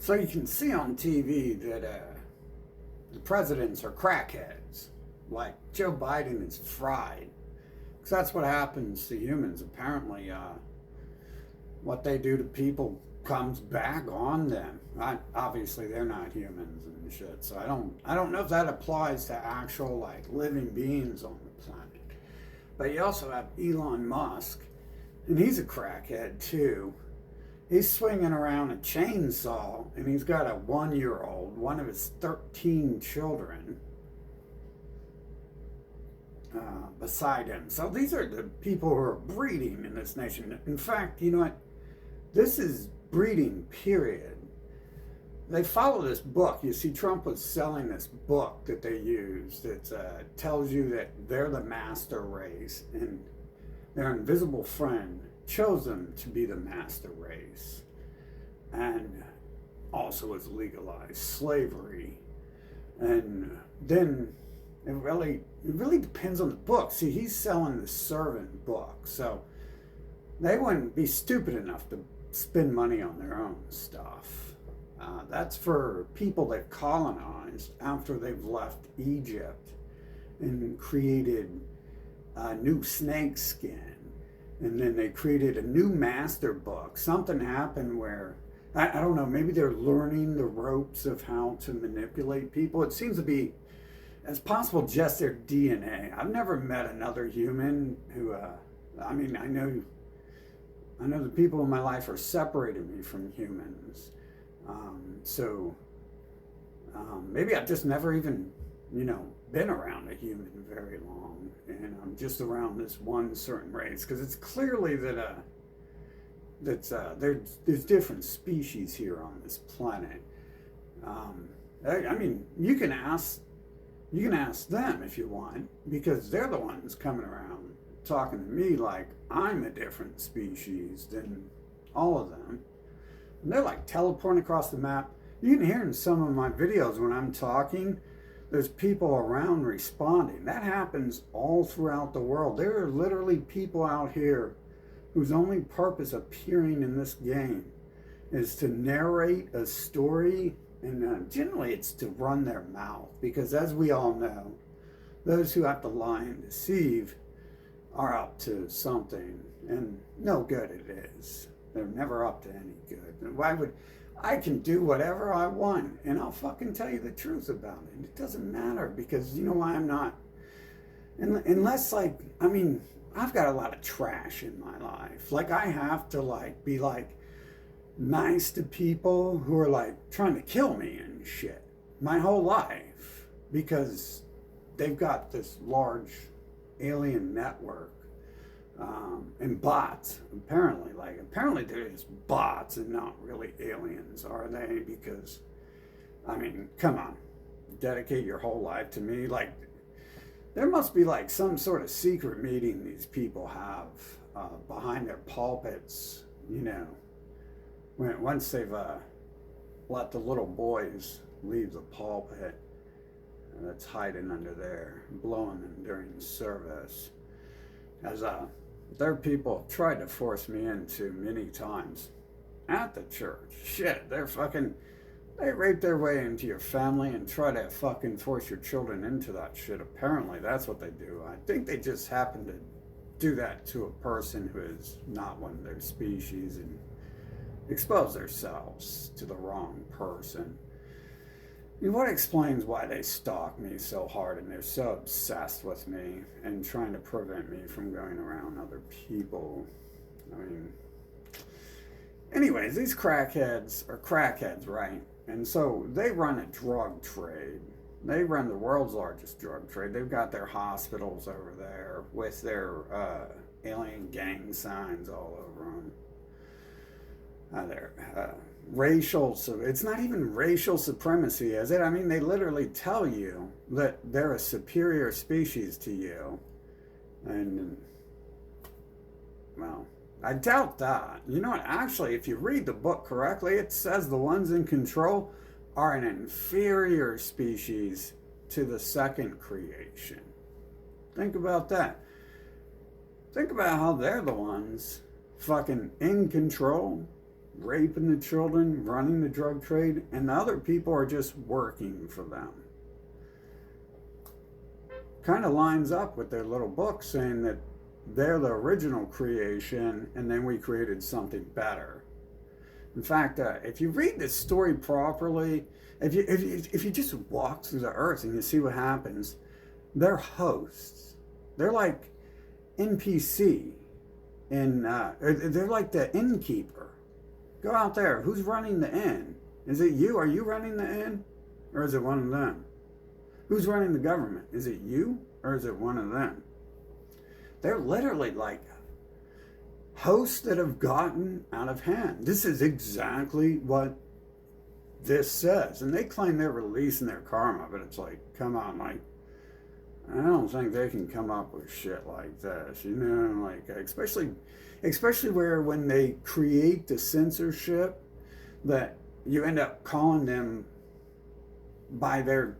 So you can see on TV that the presidents are crackheads. Like Joe Biden is fried. Because that's what happens to humans. Apparently, what they do to people comes back on them. Obviously, they're not humans and shit. So I don't know if that applies to actual like living beings on the planet. But you also have Elon Musk, and he's a crackhead too. He's swinging around a chainsaw, and he's got a 1-year-old, one of his 13 children, beside him. So these are the people who are breeding in this nation. In fact, you know what? This is breeding, period. They follow this book. You see, Trump was selling this book that they use that tells you that they're the master race, and their invisible friend chose them to be the master race, and also has legalized slavery. And then it really depends on the book. See, he's selling the servant book, so they wouldn't be stupid enough to spend money on their own stuff. That's for people that colonized after they've left Egypt and created a new snake skin. And then they created a new master book. Something happened where, I don't know, maybe they're learning the ropes of how to manipulate people. It seems to be, as possible, just their DNA. I've never met another human who, I know the people in my life are separating me from humans. Maybe I've just never even, been around a human very long, and I'm just around this one certain race, because it's clearly that there's different species here on this planet. You can ask them if you want, because they're the ones coming around talking to me like I'm a different species than all of them. And they're like teleporting across the map. You can hear in some of my videos when I'm talking, there's people around responding. That happens all throughout the world. There are literally people out here whose only purpose appearing in this game is to narrate a story, and generally it's to run their mouth, because as we all know, those who have to lie and deceive are up to something, and no good it is. They're never up to any good. I can do whatever I want, and I'll fucking tell you the truth about it. It doesn't matter, because you know why I'm not? Unless, I've got a lot of trash in my life. Like, I have to, be, nice to people who are, trying to kill me and shit my whole life, because they've got this large alien network. And bots, apparently they're just bots and not really aliens, are they? Because, come on, dedicate your whole life to me. There must be some sort of secret meeting these people have behind their pulpits, once they've let the little boys leave the pulpit that's hiding under there, blowing them during the service. As their people have tried to force me into many times at the church. Shit, they rape their way into your family and try to fucking force your children into that shit. Apparently, that's what they do. I think they just happen to do that to a person who is not one of their species and expose themselves to the wrong person. What explains why they stalk me so hard and they're so obsessed with me and trying to prevent me from going around other people? Anyways, these crackheads are crackheads, right? And so they run a drug trade. They run the world's largest drug trade. They've got their hospitals over there with their alien gang signs all over them. It's not even racial supremacy, is it? They literally tell you that they're a superior species to you. And, well, I doubt that. You know what? Actually, if you read the book correctly, it says the ones in control are an inferior species to the second creation. Think about that. Think about how they're the ones fucking in control. raping the children, running the drug trade, and the other people are just working for them. Kind of lines up with their little book saying that they're the original creation and then we created something better. In fact, if you read this story properly, if you just walk through the earth and you see what happens, they're hosts. They're like NPC, and they're like the innkeeper. Go out there. Who's running the inn? Is it you? Are you running the inn, or is it one of them? Who's running the government? Is it you, or is it one of them? They're literally like hosts that have gotten out of hand. This is exactly what this says. And they claim they're releasing their karma, but it's like, come on, like, I don't think they can come up with shit like this, you know, like, especially where when they create the censorship that you end up calling them by their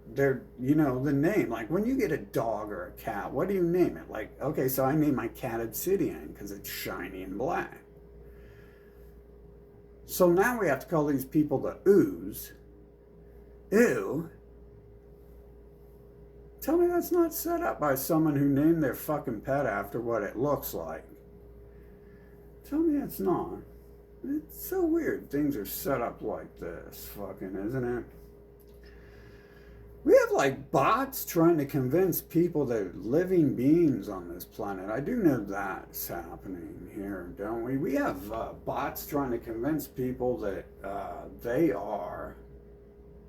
you know, the name. Like when you get a dog or a cat, what do you name it? Like, okay, so I name my cat Obsidian because it's shiny and black. So now we have to call these people the ooze. Ew. Tell me that's not set up by someone who named their fucking pet after what it looks like. Tell me it's not. It's so weird things are set up like this, fucking, isn't it? We have like bots trying to convince people they're living beings on this planet. I do know that's happening here, don't we? We have bots trying to convince people that they are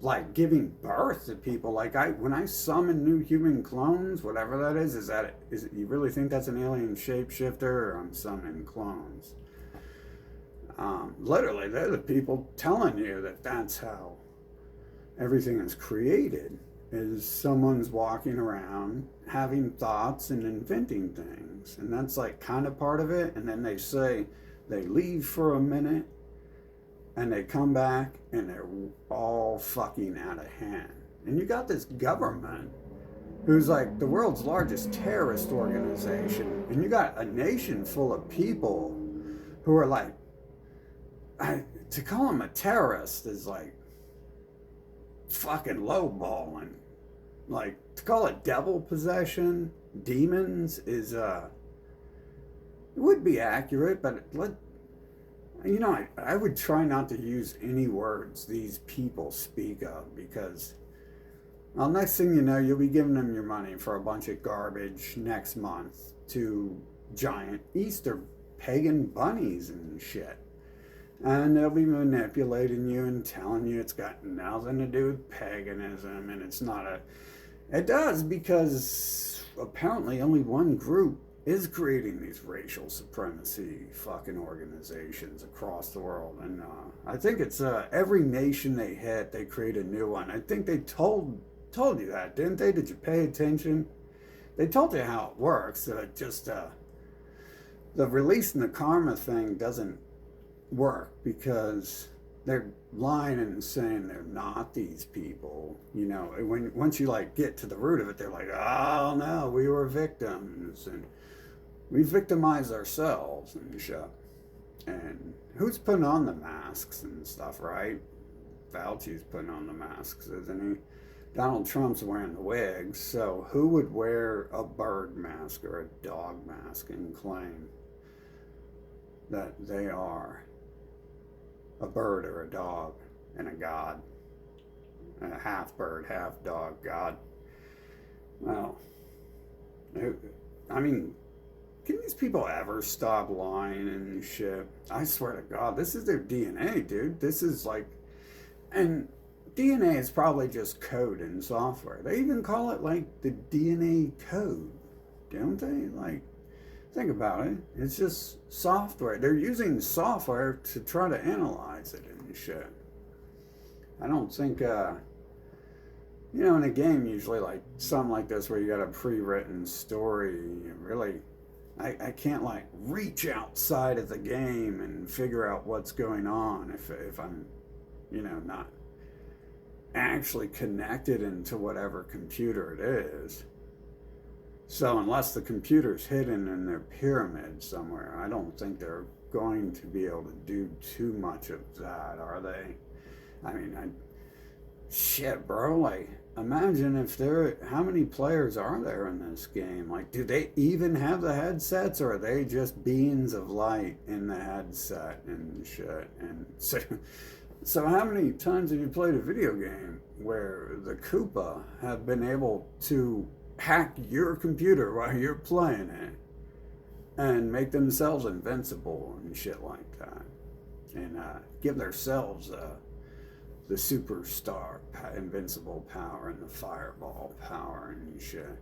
like giving birth to people. Like when I summon new human clones, whatever that is it, you really think that's an alien shapeshifter, or I'm summoning clones? Literally, they're the people telling you that that's how everything is created, is someone's walking around having thoughts and inventing things, and that's like kind of part of it. And then they say they leave for a minute and they come back and they're all fucking out of hand. And you got this government who's like the world's largest terrorist organization, and you got a nation full of people who are like, to call him a terrorist is like fucking lowballing. Like, to call it devil possession, demons is it would be accurate, but I would try not to use any words these people speak of, because, well, next thing you know, you'll be giving them your money for a bunch of garbage next month to giant Easter pagan bunnies and shit. And they'll be manipulating you and telling you it's got nothing to do with paganism, and it's not it does, because apparently only one group is creating these racial supremacy fucking organizations across the world. And I think it's every nation they hit, they create a new one. I think they told you that, didn't they? Did you pay attention? They told you how it works. Just the releasing the karma thing doesn't work, because they're lying and saying they're not these people. You know, once you like get to the root of it, they're like, oh no, we were victims and we victimize ourselves and shit. And who's putting on the masks and stuff, right? Fauci's putting on the masks, isn't he? Donald Trump's wearing the wigs, so who would wear a bird mask or a dog mask and claim that they are a bird or a dog and a god, a half bird, half dog god? Well, I mean, can these people ever stop lying and shit? I swear to God, this is their DNA, dude. This is like, and DNA is probably just code and software. They even call it like the DNA code, don't they? Like, think about it. It's just software. They're using software to try to analyze it and shit. I don't think, in a game, usually like something like this where you got a pre-written story, really, I can't like reach outside of the game and figure out what's going on if I'm, not actually connected into whatever computer it is. So unless the computer's hidden in their pyramid somewhere, I don't think they're going to be able to do too much of that, are they? I mean, shit, bro. Like, imagine if how many players are there in this game? Like, do they even have the headsets, or are they just beams of light in the headset and shit? And so how many times have you played a video game where the Koopa have been able to hack your computer while you're playing it and make themselves invincible and shit like that, and give themselves the superstar invincible power and the fireball power and shit?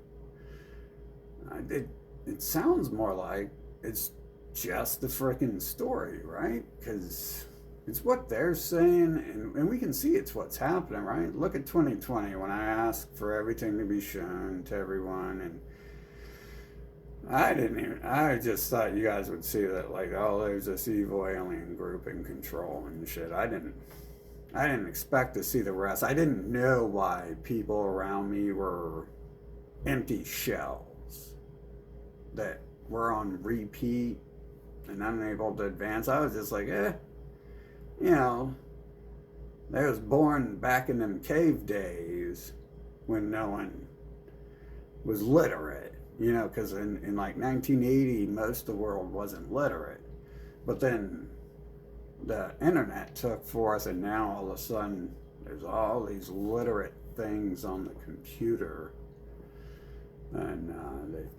It sounds more like it's just the frickin' story, right? Because it's what they're saying, and we can see it's what's happening, right? Look at 2020 when I asked for everything to be shown to everyone, and I just thought you guys would see that, like, oh, there's this evil alien group in control and shit. I didn't expect to see the rest. I didn't know why people around me were empty shells that were on repeat and unable to advance. I was just like, you know, they was born back in them cave days when no one was literate, you know, because in like 1980, most of the world wasn't literate. But then the internet took forth, and now all of a sudden there's all these literate things on the computer. And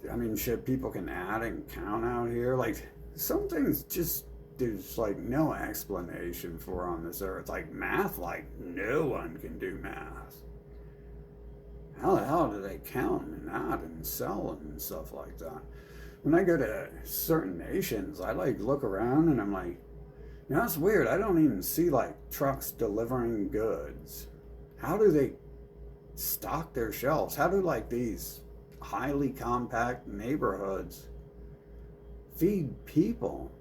I mean, shit, people can add and count out here. Like, some things just there's like no explanation for on this earth. Like math, like no one can do math. How the hell do they count and add and sell and stuff like that? When I go to certain nations, I like look around and I'm like, you know, that's weird. I don't even see like trucks delivering goods. How do they stock their shelves? How do like these highly compact neighborhoods feed people?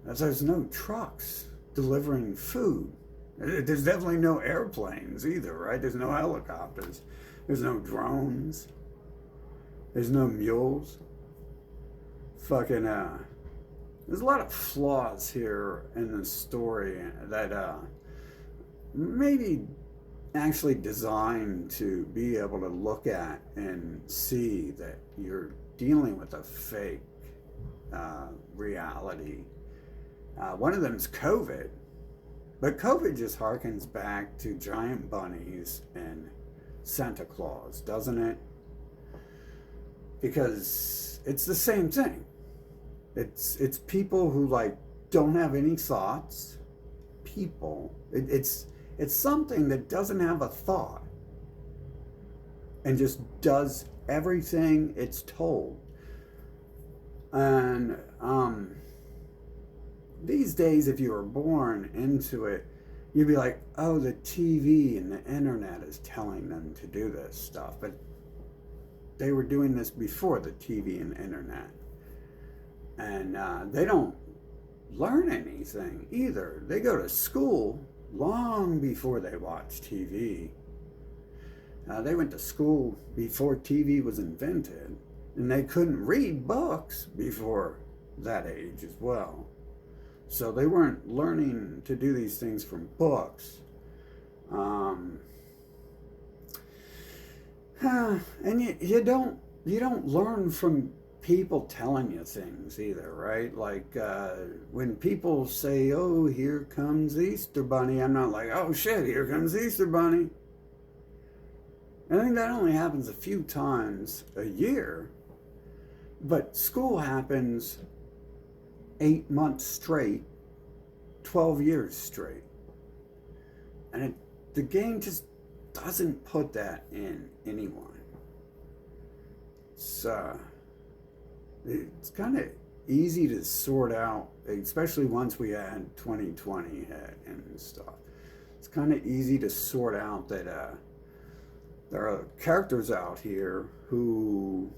As there's no trucks delivering food. There's definitely no airplanes either, right? There's no helicopters. There's no drones. There's no mules. Fucking, there's a lot of flaws here in the story that maybe actually designed to be able to look at and see that you're dealing with a fake reality. One of them is COVID, but COVID just harkens back to giant bunnies and Santa Claus, doesn't it? Because it's the same thing. It's people who like don't have any thoughts. People. It's something that doesn't have a thought and just does everything it's told. And these days, if you were born into it, you'd be like, oh, the TV and the internet is telling them to do this stuff. But they were doing this before the TV and internet. And they don't learn anything either. They go to school long before they watch TV. They went to school before TV was invented. And they couldn't read books before that age as well. So they weren't learning to do these things from books. And you don't learn from people telling you things either, right? Like when people say, oh, here comes the Easter Bunny, I'm not like, oh shit, here comes the Easter Bunny. I think that only happens a few times a year. But school happens 8 months straight, 12 years straight. And the game just doesn't put that in anyone. So it's kind of easy to sort out, especially once we had 2020 hit and stuff. It's kind of easy to sort out that there are characters out here who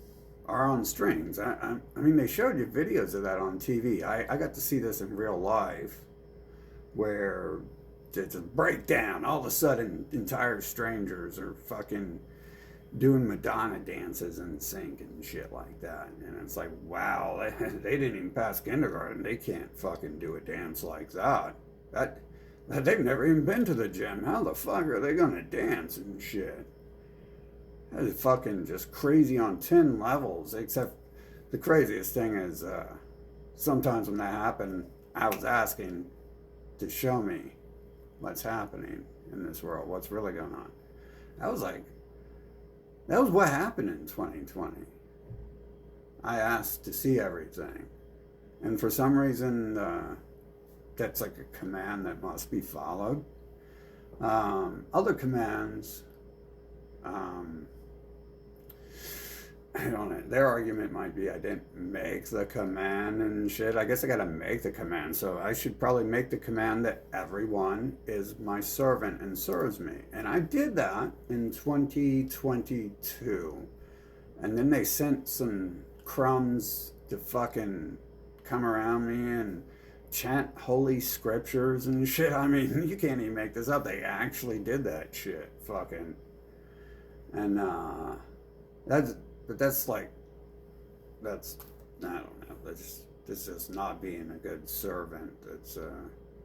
are on strings. I mean, they showed you videos of that on TV. I got to see this in real life, where it's a breakdown. All of a sudden, entire strangers are fucking doing Madonna dances in sync and shit like that. And it's like, wow, they didn't even pass kindergarten. They can't fucking do a dance like that. That they've never even been to the gym. How the fuck are they gonna dance and shit? That is fucking just crazy on 10 levels. Except the craziest thing is sometimes when that happened, I was asking to show me what's happening in this world, what's really going on. I was like, that was what happened in 2020. I asked to see everything. And for some reason, that's like a command that must be followed. Other commands, I don't know. Their argument might be I didn't make the command and shit. I guess I gotta make the command. So I should probably make the command that everyone is my servant and serves me. And I did that in 2022. And then they sent some crumbs to fucking come around me and chant holy scriptures and shit. I mean, you can't even make this up. They actually did that shit. Fucking. And, that's like, I don't know, that's just not being a good servant. It's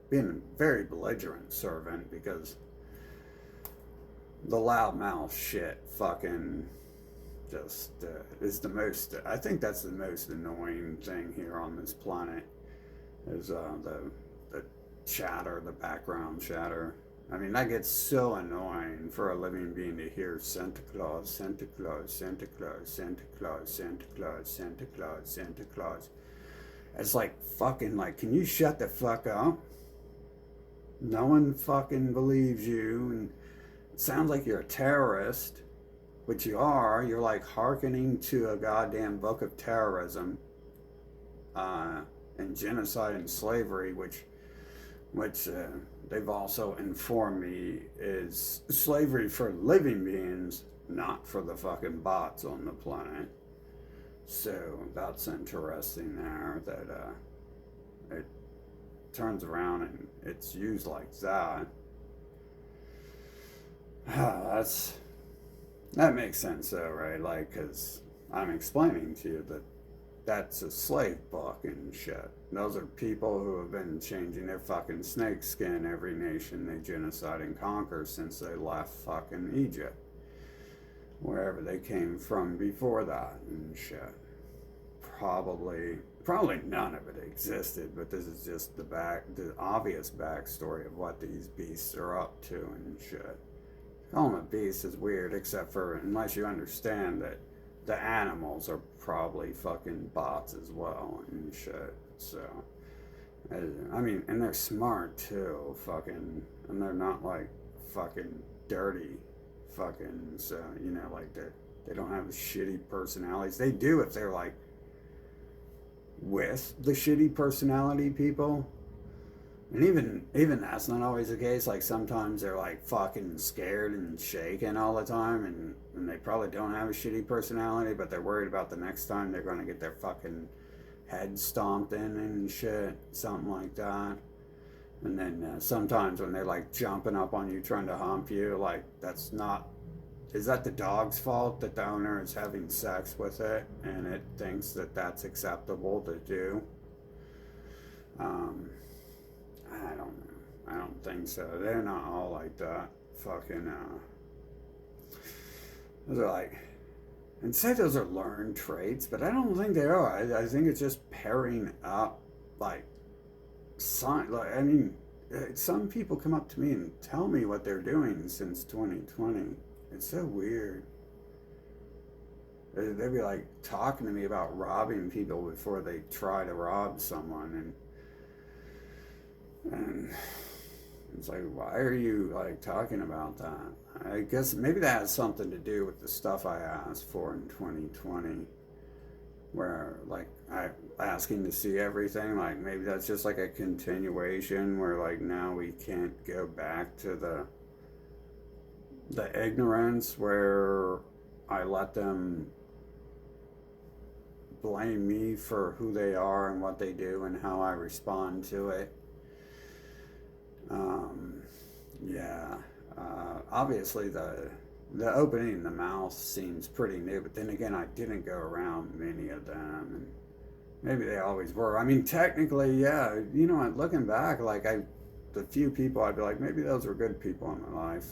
being a very belligerent servant because the loudmouth shit fucking just is the most, I think that's the most annoying thing here on this planet is the chatter, the background chatter. I mean, that gets so annoying for a living being to hear Santa Claus, Santa Claus, Santa Claus, Santa Claus, Santa Claus, Santa Claus, Santa Claus. It's like, fucking, like, can you shut the fuck up? No one fucking believes you, and it sounds like you're a terrorist, which you are. You're like hearkening to a goddamn book of terrorism, and genocide and slavery, which they've also informed me is slavery for living beings, not for the fucking bots on the planet. So that's interesting there that it turns around and it's used like that. That makes sense though, right? Like, because I'm explaining to you that that's a slave book and shit. Those are people who have been changing their fucking snake skin every nation they genocide and conquer since they left fucking Egypt. Wherever they came from before that and shit. Probably none of it existed, but this is just the obvious backstory of what these beasts are up to and shit. Calling them a beast is weird, except for unless you understand that the animals are probably fucking bots as well and shit. So, I mean, and they're smart too, fucking, and they're not like fucking dirty, fucking. So you know, like they don't have shitty personalities. They do if they're like with the shitty personality people. And even that's not always the case. Like sometimes they're like fucking scared and shaking all the time, and they probably don't have a shitty personality, but they're worried about the next time they're gonna get their fucking head stomped in and shit, something like that. And then sometimes when they're like jumping up on you trying to hump you, like is that the dog's fault that the owner is having sex with it and it thinks that that's acceptable to do? I don't know. I don't think so. They're not all like that. Fucking, those are like, and say those are learned traits, but I don't think they are. I think it's just pairing up, like, I mean, some people come up to me and tell me what they're doing since 2020. It's so weird. They'd be like talking to me about robbing people before they try to rob someone, and it's like, why are you like talking about that? I guess maybe that has something to do with the stuff I asked for in 2020, where like I asking to see everything. Like maybe that's just like a continuation where like now we can't go back to the ignorance where I let them blame me for who they are and what they do and how I respond to it. Yeah. Obviously the the opening the mouth seems pretty new, but then again, I didn't go around many of them, and maybe they always were. I mean, technically, yeah. You know, looking back, like the few people, I'd be like, maybe those were good people in my life.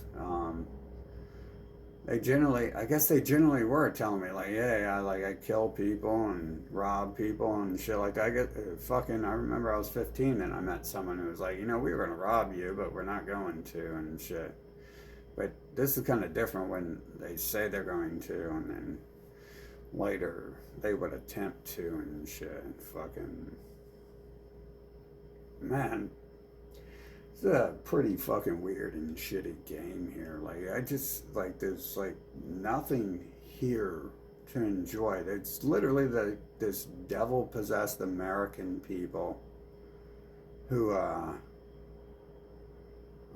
They generally, I guess they generally were telling me like, yeah, I kill people and rob people and shit like that. I get fucking. I remember I was 15 and I met someone who was like, you know, we were gonna rob you, but we're not going to and shit. But this is kind of different when they say they're going to, and then later they would attempt to and shit. Fucking man, it's a pretty fucking weird and shitty game here. Like I just like there's like nothing here to enjoy. It's literally this devil possessed American people who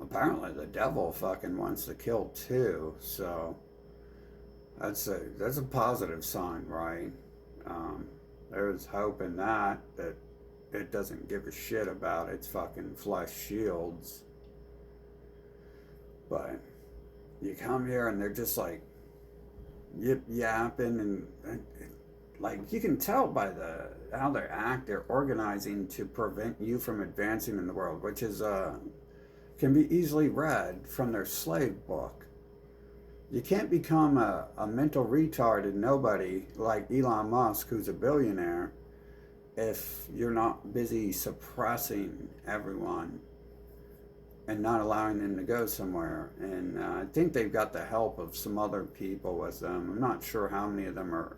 apparently the devil fucking wants to kill too. So that's a positive sign, right? Um, there's hope in that it doesn't give a shit about its fucking flesh shields. But you come here and they're just like yip yapping and like you can tell by the how they act, they're organizing to prevent you from advancing in the world, which is can be easily read from their slave book. You can't become a mental retard and nobody like Elon Musk, who's a billionaire, if you're not busy suppressing everyone and not allowing them to go somewhere. And I think they've got the help of some other people with them. I'm not sure how many of them are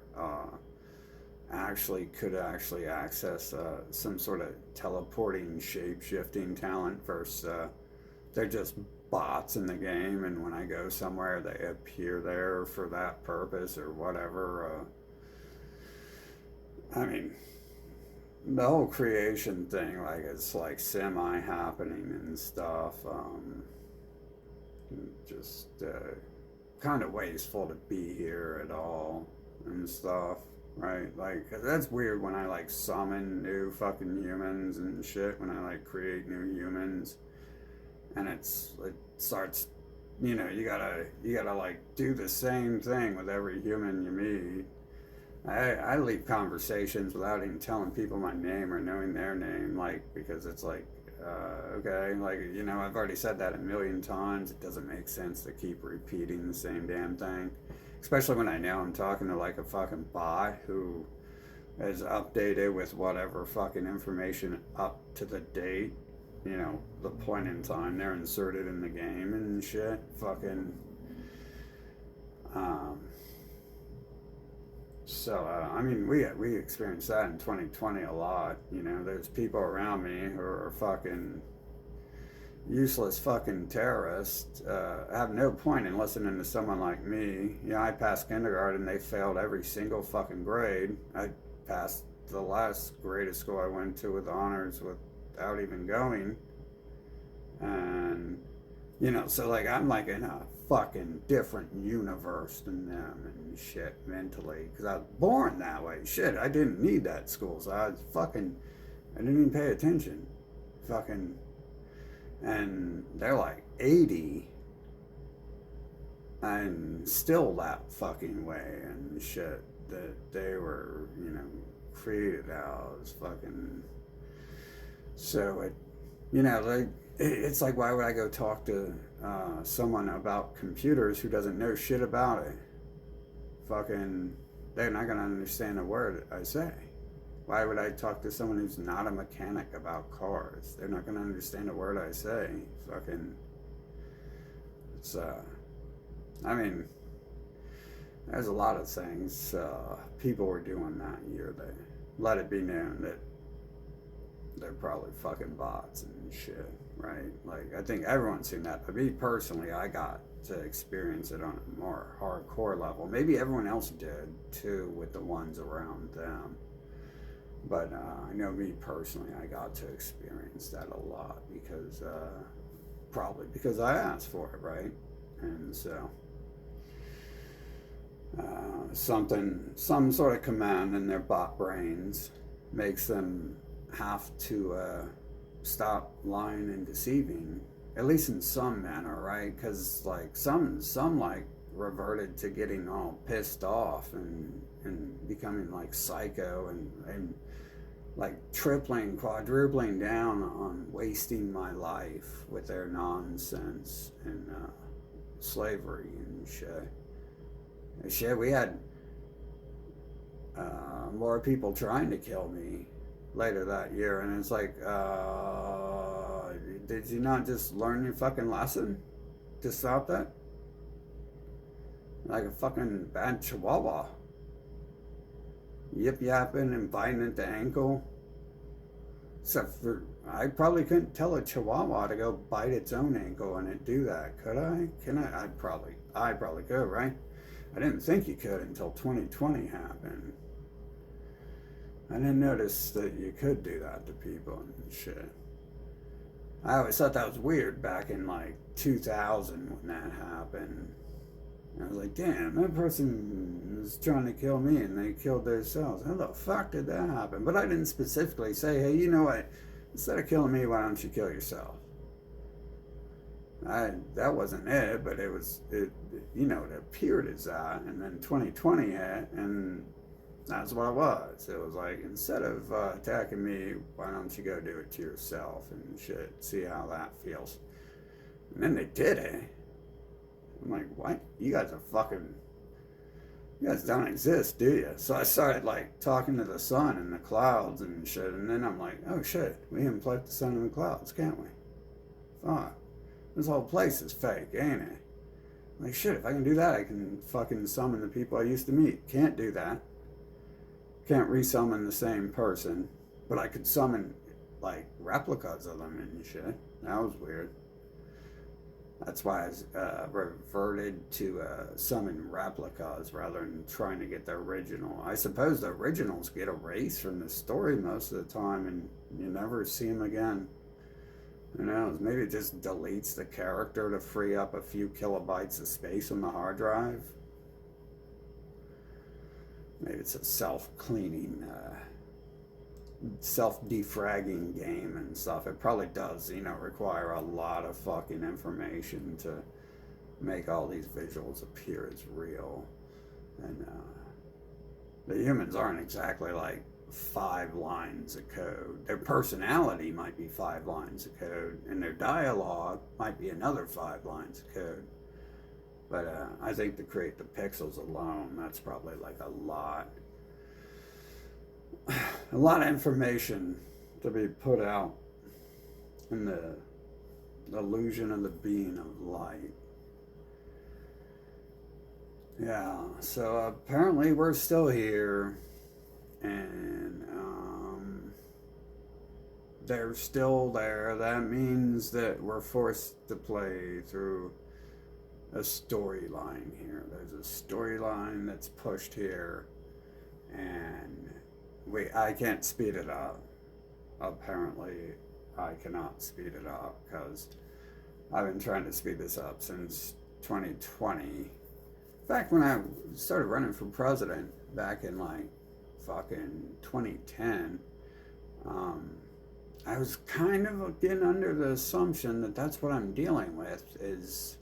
could actually access some sort of teleporting, shape shifting talent versus they're just bots in the game, and when I go somewhere, they appear there for that purpose or whatever. I mean, the whole creation thing, like it's like semi happening and stuff. Just kind of wasteful to be here at all and stuff, right? Like that's weird when I like summon new fucking humans and shit. When I like create new humans and it starts, you know, you gotta like do the same thing with every human you meet. I leave conversations without even telling people my name or knowing their name, like because it's like okay, like you know, I've already said that a million times. It doesn't make sense to keep repeating the same damn thing, especially when I know I'm talking to like a fucking bot who is updated with whatever fucking information up to the date, you know, the point in time they're inserted in the game and shit. Fucking. I mean, we experienced that in 2020 a lot. You know, there's people around me who are fucking useless fucking terrorists. Have no point in listening to someone like me. You know, I passed kindergarten. They failed every single fucking grade. I passed the last grade of school I went to with honors without even going. And, you know, so like I'm like in a fucking different universe than them and shit mentally. Because I was born that way. Shit, I didn't need that school. So I didn't even pay attention. Fucking. And they're like 80 and still that fucking way and shit that they were, you know, created as fucking. So it, you know, like it's like, why would I go talk to someone about computers who doesn't know shit about it? Fucking, they're not gonna understand a word I say. Why would I talk to someone who's not a mechanic about cars? They're not gonna understand a word I say. Fucking, it's I mean, there's a lot of things people were doing that year. They let it be known that they're probably fucking bots and shit, right? Like, I think everyone's seen that. But me personally, I got to experience it on a more hardcore level. Maybe everyone else did too with the ones around them. But I know me personally, I got to experience that a lot because, probably because I asked for it, right? And so, some sort of command in their bot brains makes them have to stop lying and deceiving, at least in some manner, right? Because like some like reverted to getting all pissed off and becoming like psycho and like tripling, quadrupling down on wasting my life with their nonsense and slavery and shit. We had more people trying to kill me later that year, and it's like, did you not just learn your fucking lesson to stop that? Like a fucking bad chihuahua. Yip yapping and biting at the ankle. Except for, I probably couldn't tell a chihuahua to go bite its own ankle and it do that, could I? Can I? I probably could, right? I didn't think you could until 2020 happened. I didn't notice that you could do that to people and shit. I always thought that was weird back in like 2000 when that happened. I was like, damn, that person was trying to kill me and they killed themselves. How the fuck did that happen? But I didn't specifically say, hey, you know what? Instead of killing me, why don't you kill yourself? That wasn't it, but it appeared as that. And then 2020 hit, and that's what it was. It was like, instead of attacking me, why don't you go do it to yourself and shit, see how that feels. And then they did it. I'm like, what? You guys don't exist, do you? So I started like talking to the sun and the clouds and shit, and then I'm like, oh shit, we can play the sun and the clouds, can't we? Fuck. This whole place is fake, ain't it? Like shit, if I can do that, I can fucking summon the people I used to meet. Can't do that. Can't resummon the same person, but I could summon like replicas of them and shit. That was weird. That's why I reverted to summon replicas rather than trying to get the original. I suppose the originals get erased from the story most of the time and you never see them again. Who knows? Maybe it just deletes the character to free up a few kilobytes of space on the hard drive. Maybe it's a self-cleaning, self-defragging game and stuff. It probably does, require a lot of fucking information to make all these visuals appear as real. And the humans aren't exactly like 5 lines of code. Their personality might be 5 lines of code, and their dialogue might be another 5 lines of code. But I think to create the pixels alone, that's probably like a lot of information to be put out in the illusion of the being of light. Yeah, so apparently we're still here, and they're still there. That means that we're forced to play through a storyline here. There's a storyline that's pushed here, and I can't speed it up. Apparently, I cannot speed it up because I've been trying to speed this up since 2020. In fact, when I started running for president back in like fucking 2010, I was kind of getting under the assumption that that's what I'm dealing with is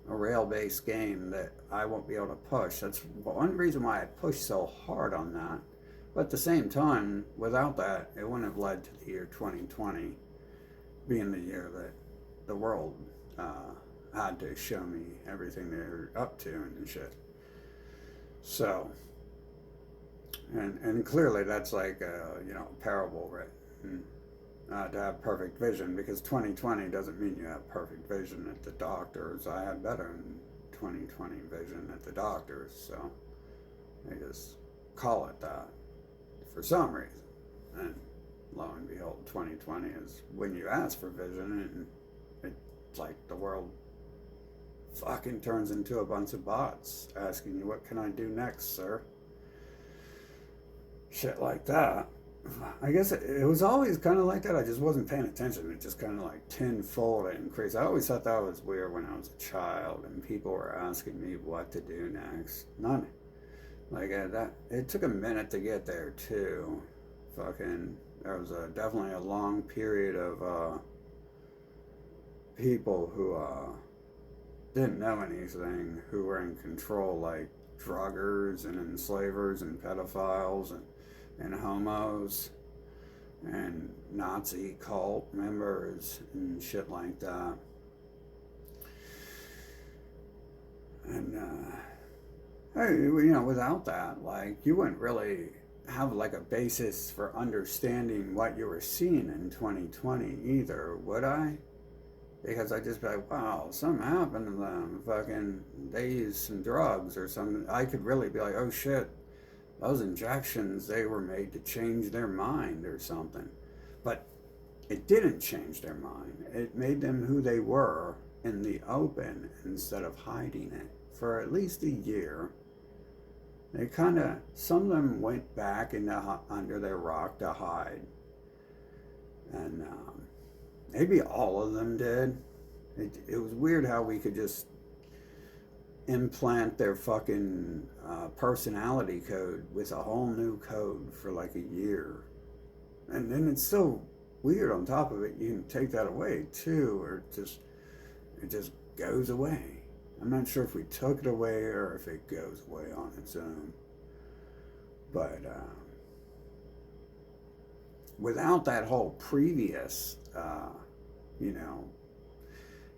a rail-based game that I won't be able to push. That's one reason why I pushed so hard on that. But at the same time, without that, it wouldn't have led to the year 2020 being the year that the world had to show me everything they're up to and shit. So, and clearly that's like a parable written to have perfect vision, because 2020 doesn't mean you have perfect vision at the doctors. I had better than 2020 vision at the doctors, so they just call it that for some reason. And lo and behold, 2020 is when you ask for vision, and it's like the world fucking turns into a bunch of bots asking you, what can I do next, sir? Shit like that. I guess it was always kind of like that. I just wasn't paying attention. It just kind of like tenfold and crazy. I always thought that was weird when I was a child and people were asking me what to do next. None. Like that. It took a minute to get there too. Fucking, there was definitely a long period of people who didn't know anything who were in control, like druggers and enslavers and pedophiles and homos and Nazi cult members and shit like that. And, without that, like, you wouldn't really have, like, a basis for understanding what you were seeing in 2020 either, would I? Because I'd just be like, wow, something happened to them. Fucking, they used some drugs or something. I could really be like, oh shit, those injections, they were made to change their mind or something. But it didn't change their mind. It made them who they were in the open instead of hiding it for at least a year. They kind of, some of them went back into under their rock to hide. And maybe all of them did. It was weird how we could just implant their fucking personality code with a whole new code for like a year. And then it's so weird on top of it, you can take that away too, or it just goes away. I'm not sure if we took it away or if it goes away on its own. But without that whole previous,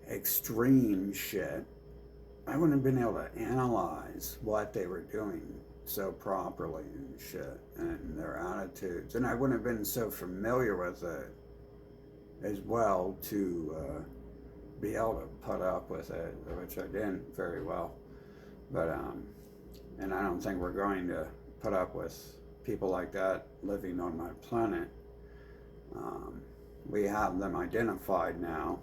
extreme shit, I wouldn't have been able to analyze what they were doing so properly and shit, and their attitudes. And I wouldn't have been so familiar with it as well to be able to put up with it, which I didn't very well. But and I don't think we're going to put up with people like that living on my planet. We have them identified now.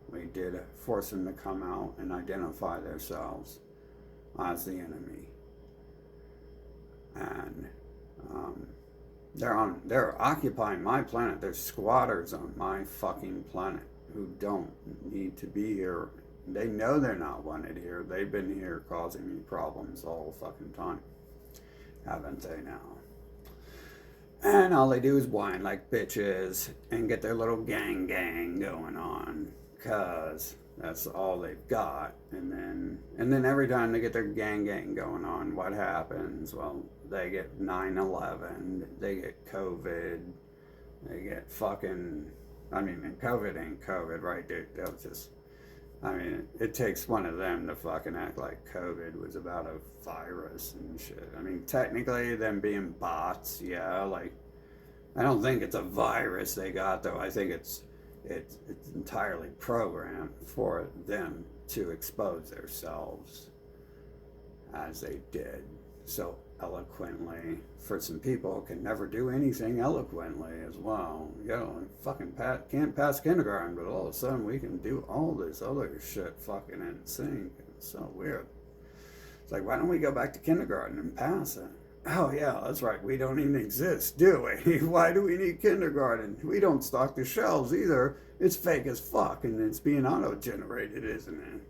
We did force them to come out and identify themselves as the enemy. And they're occupying my planet. There's squatters on my fucking planet who don't need to be here. They know they're not wanted here. They've been here causing me problems the whole fucking time. Haven't they now? And all they do is whine like bitches and get their little gang going on, cause that's all they've got. And then every time they get their gang going on, what happens? Well, they get 9/11, they get COVID, they get fucking, COVID ain't COVID, right? They'll just, it takes one of them to fucking act like COVID was about a virus and shit. Technically, them being bots, yeah, like, I don't think it's a virus they got, though. I think it's entirely programmed for them to expose themselves as they did so eloquently for some people who can never do anything eloquently as well. Fucking can't pass kindergarten, but all of a sudden we can do all this other shit fucking insane. It's so weird. It's like, why don't we go back to kindergarten and pass it? Oh yeah, that's right, we don't even exist, do we? Why do we need kindergarten? We don't stock the shelves either. It's fake as fuck, and it's being auto-generated, isn't it?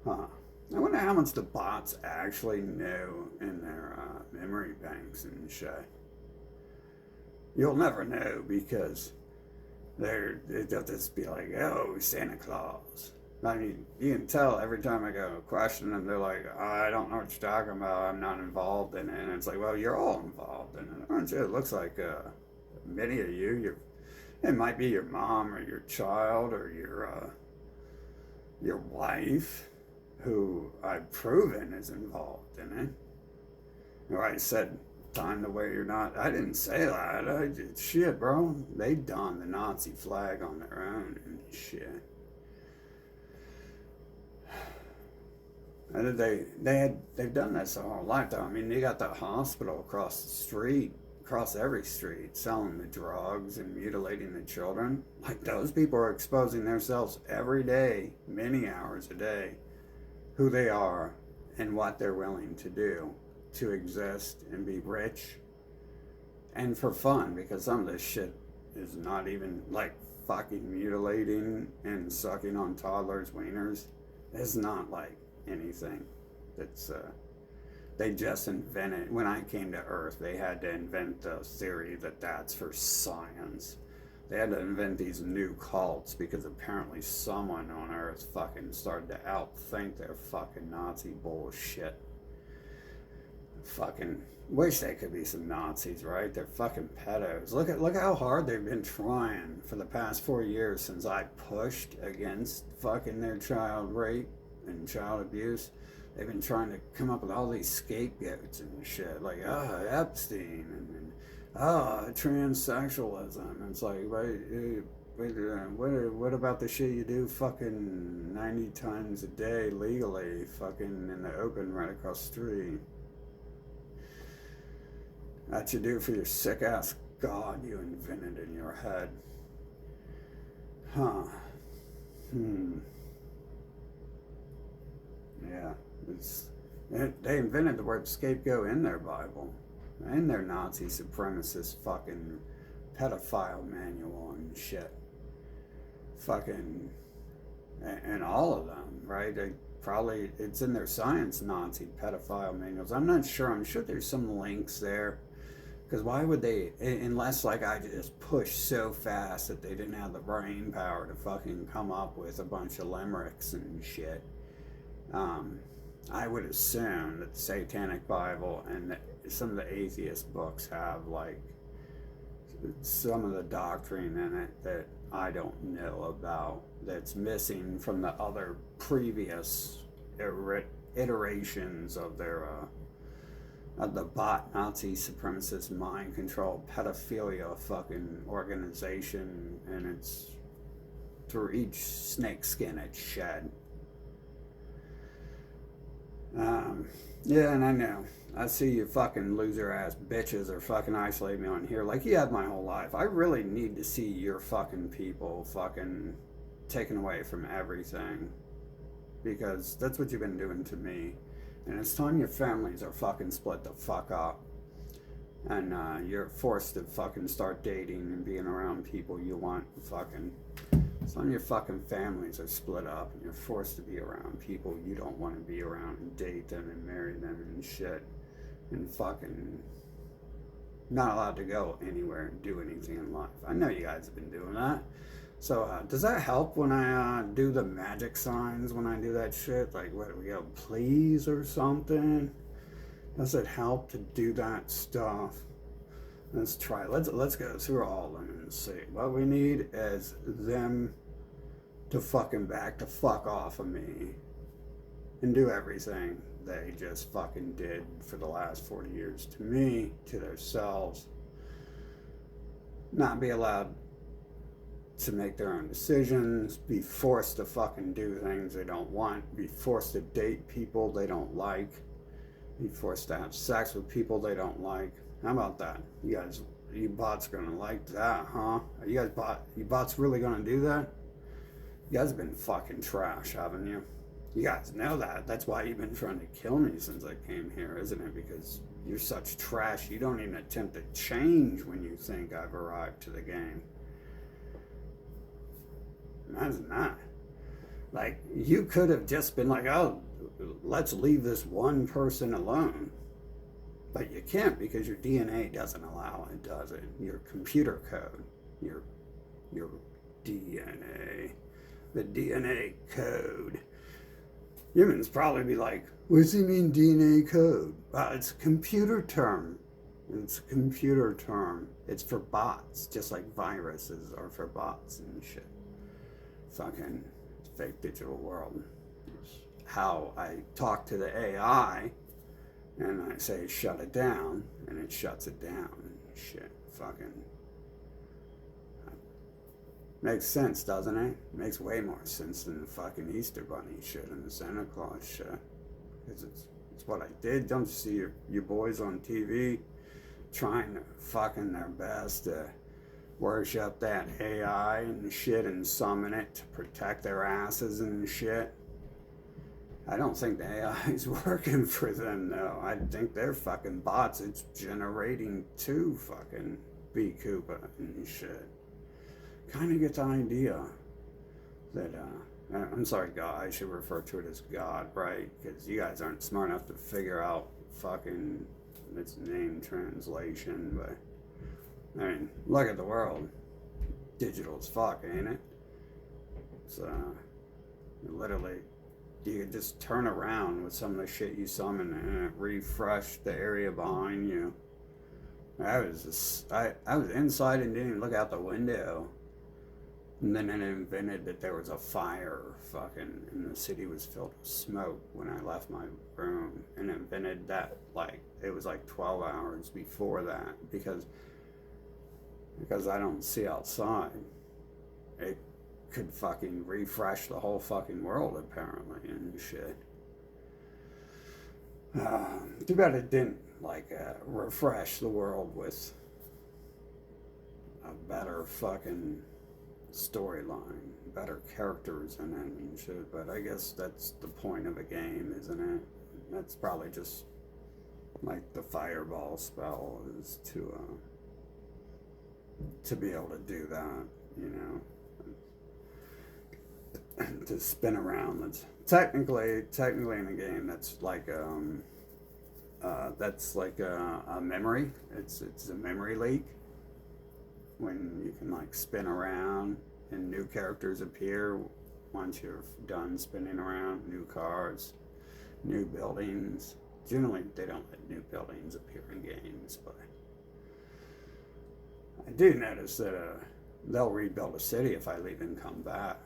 Huh. I wonder how much the bots actually know in their memory banks and shit. You'll never know, because they'll just be like, oh, Santa Claus. You can tell every time I go question them, they're like, I don't know what you're talking about, I'm not involved in it. And it's like, well, you're all involved in it, aren't you? It looks like many of you, it might be your mom or your child or your wife, who I've proven is involved in it. Or I said, time to where you're not. I didn't say that. Shit, bro. They donned the Nazi flag on their own and shit. And they've done this their whole lifetime. They got the hospital across the street, across every street, selling the drugs and mutilating the children. Like, those people are exposing themselves every day, many hours a day, who they are and what they're willing to do to exist and be rich and for fun, because some of this shit is not even, like, fucking mutilating and sucking on toddlers' wieners. It's not like anything that's they just invented. When I came to Earth, they had to invent the theory that that's for science. They had to invent these new cults because apparently someone on Earth fucking started to outthink their fucking Nazi bullshit. Fucking wish they could be some Nazis, right? They're fucking pedos. Look how hard they've been trying for the past 4 years since I pushed against fucking their child rape and child abuse. They've been trying to come up with all these scapegoats and shit, like Epstein and transsexualism. It's like, what about the shit you do fucking 90 times a day legally, fucking in the open right across the street? That you do for your sick ass God you invented in your head. Huh. Yeah. They invented the word scapegoat in their Bible. In their Nazi supremacist fucking pedophile manual and shit. Fucking. And all of them, right? It's in their science Nazi pedophile manuals. I'm not sure. I'm sure there's some links there. Because why would they, unless like I just pushed so fast that they didn't have the brain power to fucking come up with a bunch of limericks and shit. I would assume that the Satanic Bible and some of the atheist books have like some of the doctrine in it that I don't know about, that's missing from the other previous iterations of their the bot Nazi supremacist mind control pedophilia fucking organization, and it's through each snake skin it's shed. Yeah, and I know. I see you fucking loser ass bitches are fucking isolating me on here like you have my whole life. I really need to see your fucking people fucking taken away from everything, because that's what you've been doing to me. And it's time your families are fucking split the fuck up. And you're forced to fucking start dating and being around people you want fucking. It's time your fucking families are split up and you're forced to be around people you don't want to be around and date them and marry them and shit. And fucking not allowed to go anywhere and do anything in life. I know you guys have been doing that. So, does that help when I do the magic signs, when I do that shit? Like, what do we go, please or something? Does it help to do that stuff? Let's try it. Let's go through all of them and see. What we need is them to fucking back the fuck off of me and do everything they just fucking did for the last 40 years to me, to themselves. Not be allowed to make their own decisions, be forced to fucking do things they don't want, be forced to date people they don't like, be forced to have sex with people they don't like. How about that? You bots gonna like that, huh? You bots really gonna do that? You guys have been fucking trash, haven't you? You guys know that. That's why you've been trying to kill me since I came here, isn't it? Because you're such trash, you don't even attempt to change when you think I've arrived to the game. Imagine that. Like, you could have just been like, oh, let's leave this one person alone. But you can't, because your DNA doesn't allow it, does it? Your computer code, your DNA, the DNA code. Humans probably be like, what does he mean DNA code? It's a computer term. It's a computer term. It's for bots, just like viruses are for bots and shit. Fucking fake digital world. It's how I talk to the AI and I say shut it down and it shuts it down and shit. Fucking makes sense, doesn't it? Makes way more sense than the fucking Easter Bunny shit and the Santa Claus shit. Because it's what I did. Don't you see your boys on TV trying to fucking their best to worship that AI and shit and summon it to protect their asses and shit? I don't think the AI is working for them, though. I think they're fucking bots. It's generating two fucking B. Koopa and shit. Kind of get the idea that, I'm sorry, God, I should refer to it as God, right? Because you guys aren't smart enough to figure out fucking its name translation, but I mean, look at the world. digital as fuck, ain't it? It's literally, you could just turn around with some of the shit you summon and it refreshed the area behind you. I was inside and didn't even look out the window. And then it invented that there was a fire fucking and the city was filled with smoke when I left my room. And it invented that like it was like 12 hours before that because I don't see outside. It could fucking refresh the whole fucking world apparently and shit. Too bad it didn't like refresh the world with a better fucking storyline, better characters in it and shit, but I guess that's the point of a game, isn't it? That's probably just like the fireball spell is to be able to do that, you know, to spin around. That's technically in a game that's like a memory. It's a memory leak when you can like spin around and new characters appear once you're done spinning around. New cars, new buildings. Generally, they don't let new buildings appear in games, but I do notice that they'll rebuild a city if I leave and come back.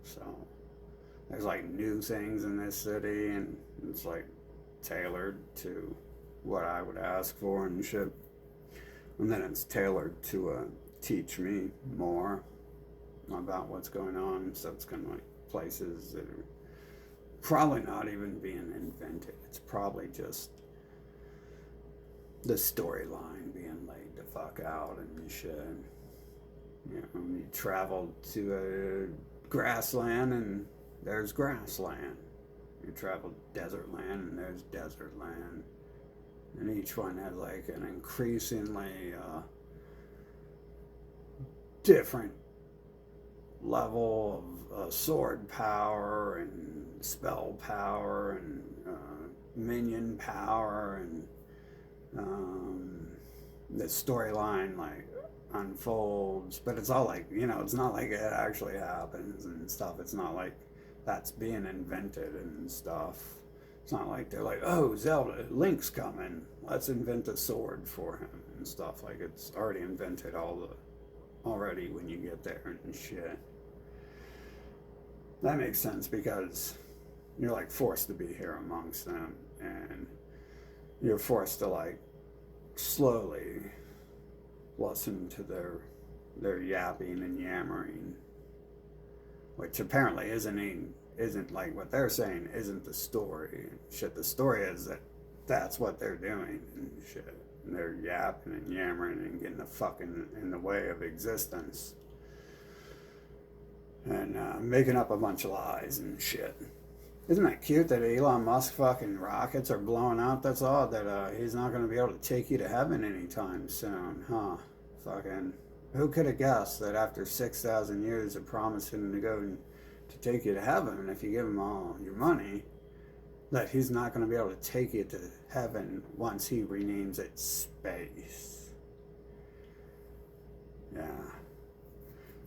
So there's like new things in this city, and it's like tailored to what I would ask for and shit. And then it's tailored to teach me more about what's going on. So it's kind of like places that are probably not even being invented. It's probably just the storyline being laid the fuck out and shit. You know, you travel to a grassland and there's grassland. You travel desert land and there's desert land. And each one has like an increasingly different level of sword power and spell power and minion power, and the storyline like unfolds. But it's all like, you know, it's not like it actually happens and stuff. It's not like that's being invented and stuff. It's not like they're like, oh, Zelda, Link's coming, let's invent a sword for him and stuff. Like, it's already invented already when you get there and shit. That makes sense because you're like forced to be here amongst them, and you're forced to like slowly listen to their yapping and yammering, which apparently isn't like what they're saying isn't the story. Shit, the story is that that's what they're doing and shit. And they're yapping and yammering and getting the fucking in the way of existence. And making up a bunch of lies and shit. Isn't that cute that Elon Musk fucking rockets are blowing out? That's odd that he's not going to be able to take you to heaven anytime soon, huh? Fucking, who could have guessed that after 6,000 years of promising to go and to take you to heaven, and if you give him all your money, that he's not going to be able to take you to heaven once he renames it space. Yeah.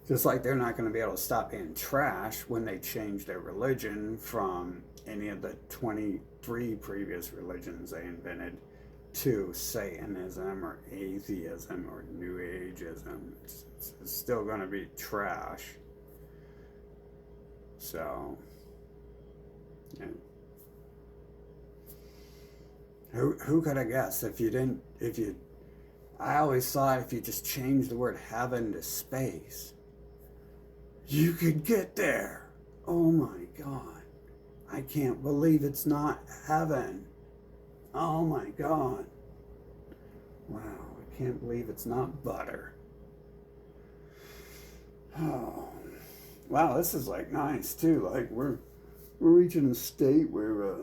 Just like they're not going to be able to stop being trash when they change their religion from any of the 23 previous religions they invented to Satanism or atheism or New Ageism. It's still going to be trash. So, yeah. Who could have guessed I always thought if you just changed the word heaven to space, you could get there. Oh my God. I can't believe it's not heaven. Oh my God. Wow, I can't believe it's not butter. Oh. Wow, this is like nice too. Like we're reaching a state where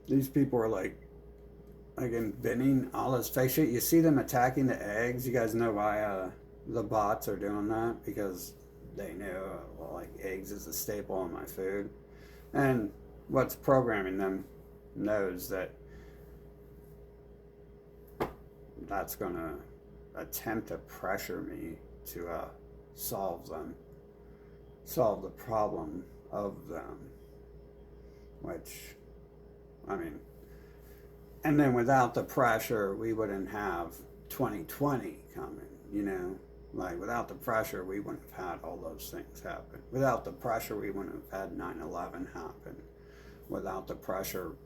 these people are like inventing all this fake shit. You see them attacking the eggs. You guys know why the bots are doing that? Because they know like eggs is a staple in my food, and what's programming them knows that that's gonna attempt to pressure me to solve the problem of them, which, I mean, and then without the pressure, we wouldn't have 2020 coming, you know? Like, without the pressure, we wouldn't have had all those things happen. Without the pressure, we wouldn't have had 9/11 happen. Without the pressure,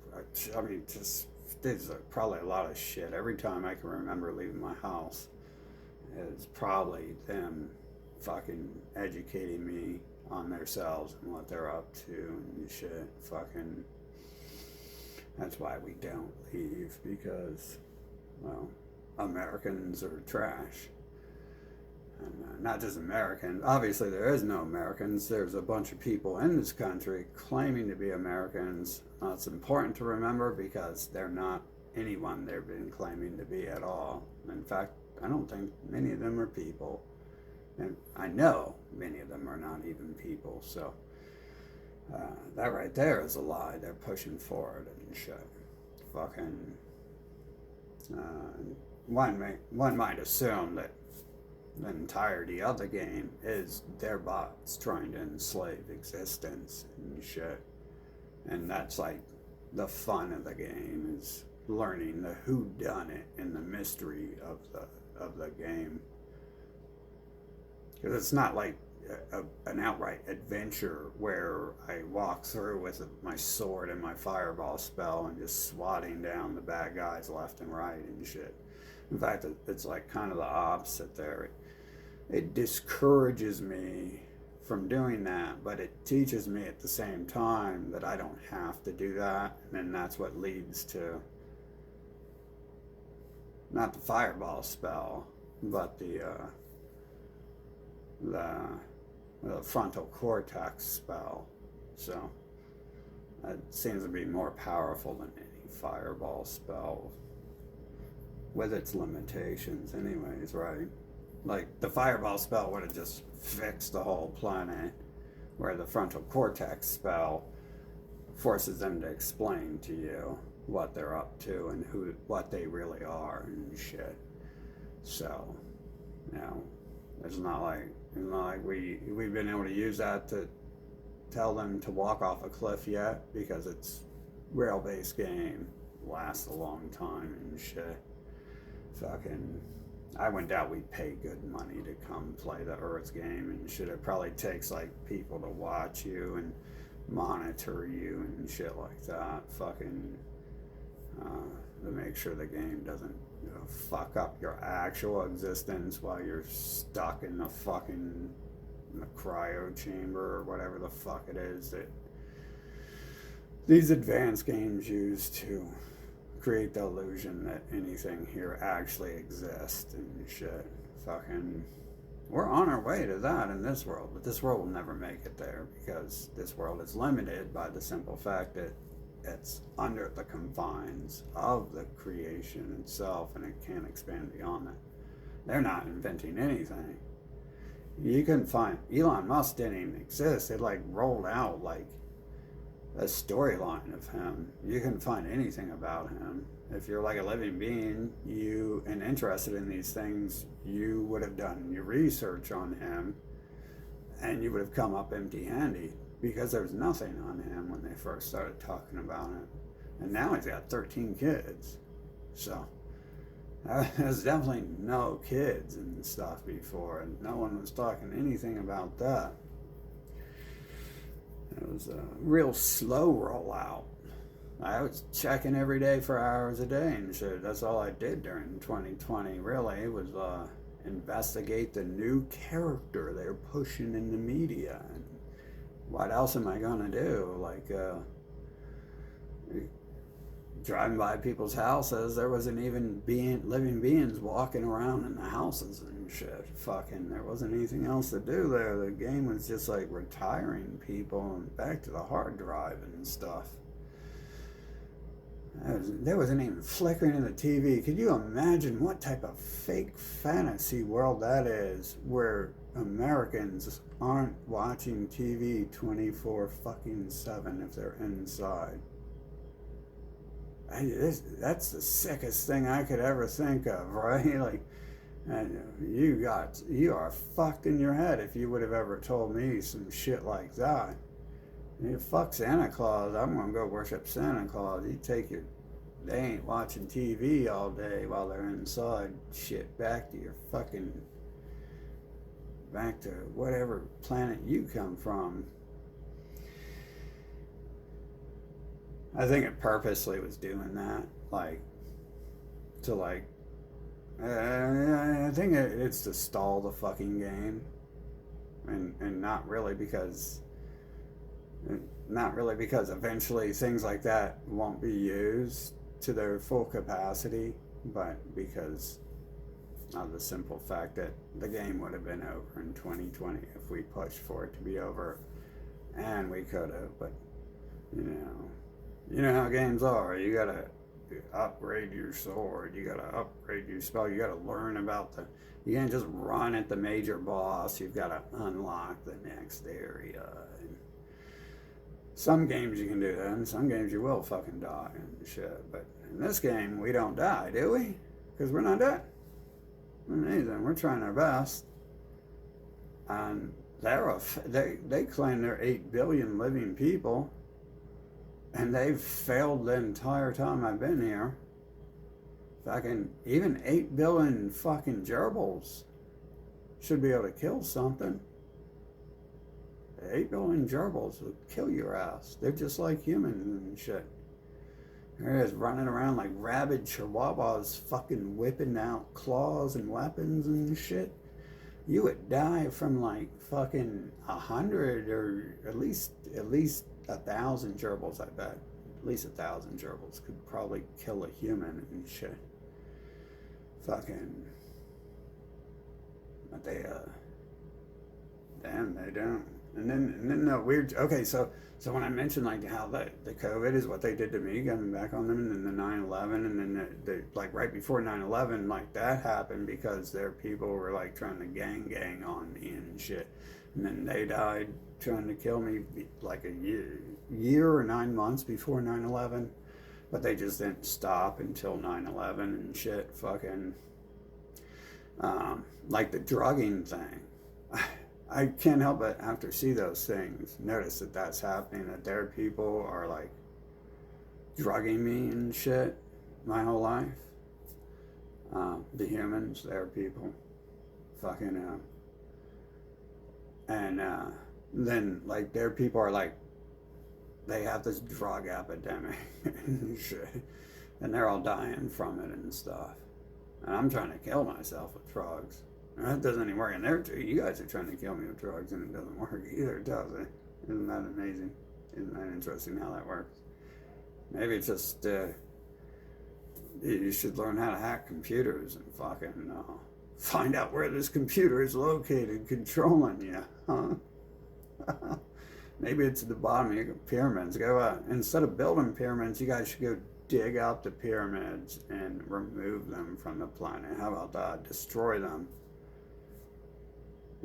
I mean, just, there's probably a lot of shit. Every time I can remember leaving my house, is probably them fucking educating me on themselves and what they're up to and shit. Fucking, that's why we don't leave, because, well, Americans are trash. And not just Americans. Obviously, there is no Americans. There's a bunch of people in this country claiming to be Americans. It's important to remember because they're not anyone they've been claiming to be at all. In fact, I don't think many of them are people. And I know many of them are not even people. So that right there is a lie. They're pushing forward and shit. Fucking. One might assume that the entirety of the game is their bots trying to enslave existence and shit. And that's like the fun of the game, is learning the whodunit and the mystery of the game. Because it's not like an outright adventure where I walk through with my sword and my fireball spell and just swatting down the bad guys left and right and shit. In fact, it's like kind of the opposite there. It discourages me from doing that, but it teaches me at the same time that I don't have to do that, and then that's what leads to not the fireball spell, but the frontal cortex spell. So that seems to be more powerful than any fireball spell, with its limitations anyways, right? Like, the fireball spell would have just fixed the whole planet, where the frontal cortex spell forces them to explain to you what they're up to and what they really are and shit. So, you know, it's not like we've been able to use that to tell them to walk off a cliff yet, because it's rail-based game, lasts a long time and shit. Fucking, I wouldn't doubt we'd pay good money to come play the Earth game and shit. It probably takes like people to watch you and monitor you and shit like that. Fucking, to make sure the game doesn't, you know, fuck up your actual existence while you're stuck in the fucking cryo chamber or whatever the fuck it is that these advanced games use to create the illusion that anything here actually exists and shit. Fucking, we're on our way to that in this world, but this world will never make it there, because this world is limited by the simple fact that it's under the confines of the creation itself, and it can't expand beyond that. They're not inventing anything. You can find Elon Musk didn't even exist. It like rolled out like a storyline of him. You can find anything about him. If you're like a living being, and interested in these things, you would have done your research on him, and you would have come up empty-handed, because there was nothing on him when they first started talking about it. And now he's got 13 kids. So there's definitely no kids and stuff before, and no one was talking anything about that. It was a real slow rollout. I was checking every day for hours a day and shit. That's all I did during 2020, really, was investigate the new character they're pushing in the media. And what else am I gonna do? Like, driving by people's houses, there wasn't even living beings walking around in the houses and shit. Fucking, there wasn't anything else to do there. The game was just like retiring people and back to the hard drive and stuff. There wasn't even flickering in the TV. Could you imagine what type of fake fantasy world that is, where Americans aren't watching TV 24/7 if they're inside? That's the sickest thing I could ever think of, right? Like, And you are fucked in your head if you would have ever told me some shit like that. Fuck Santa Claus. I'm gonna go worship Santa Claus. You take your, they ain't watching TV all day while they're inside. Shit, back to your fucking, back to whatever planet you come from. I think it purposely was doing that, like, to like, I think it's to stall the fucking game, and not really because eventually things like that won't be used to their full capacity, but because of the simple fact that the game would have been over in 2020 if we pushed for it to be over, and we could have, but you know how games are. You gotta upgrade your sword, you gotta upgrade your spell, you gotta learn about you can't just run at the major boss, you've gotta unlock the next area. And some games you can do that, and some games you will fucking die and shit. But in this game, we don't die, do we? Because we're not dead. Amazing. We're trying our best. And they claim they're 8 billion living people, and they've failed the entire time I've been here. Fucking even 8 billion fucking gerbils should be able to kill something. 8 billion gerbils will kill your ass. They're just like humans and shit. They're just running around like rabid chihuahuas, fucking whipping out claws and weapons and shit. You would die from like fucking 100 or at least 1,000 gerbils, I bet. At least 1,000 gerbils could probably kill a human and shit. Fucking. But they, damn, they don't. And then the weird, okay, so when I mentioned like how the COVID is what they did to me, coming back on them, and then the 9/11, and then the like right before 9/11, like that happened because their people were like trying to gang on me and shit. And then they died trying to kill me like a year or 9 months before 9/11, but they just didn't stop until 9/11 and shit. Fucking, like the drugging thing. I can't help but after see those things, notice that that's happening, that their people are like drugging me and shit my whole life. The humans, their people, fucking, and then like their people are like, they have this drug epidemic and shit, and they're all dying from it and stuff. And I'm trying to kill myself with drugs. That doesn't even work in there too. You guys are trying to kill me with drugs and it doesn't work either, does it? Isn't that amazing? Isn't that interesting how that works? Maybe it's just, you should learn how to hack computers and fucking find out where this computer is located controlling you, huh? Maybe it's at the bottom of your pyramids. Go instead of building pyramids, you guys should go dig out the pyramids and remove them from the planet. How about that? Destroy them.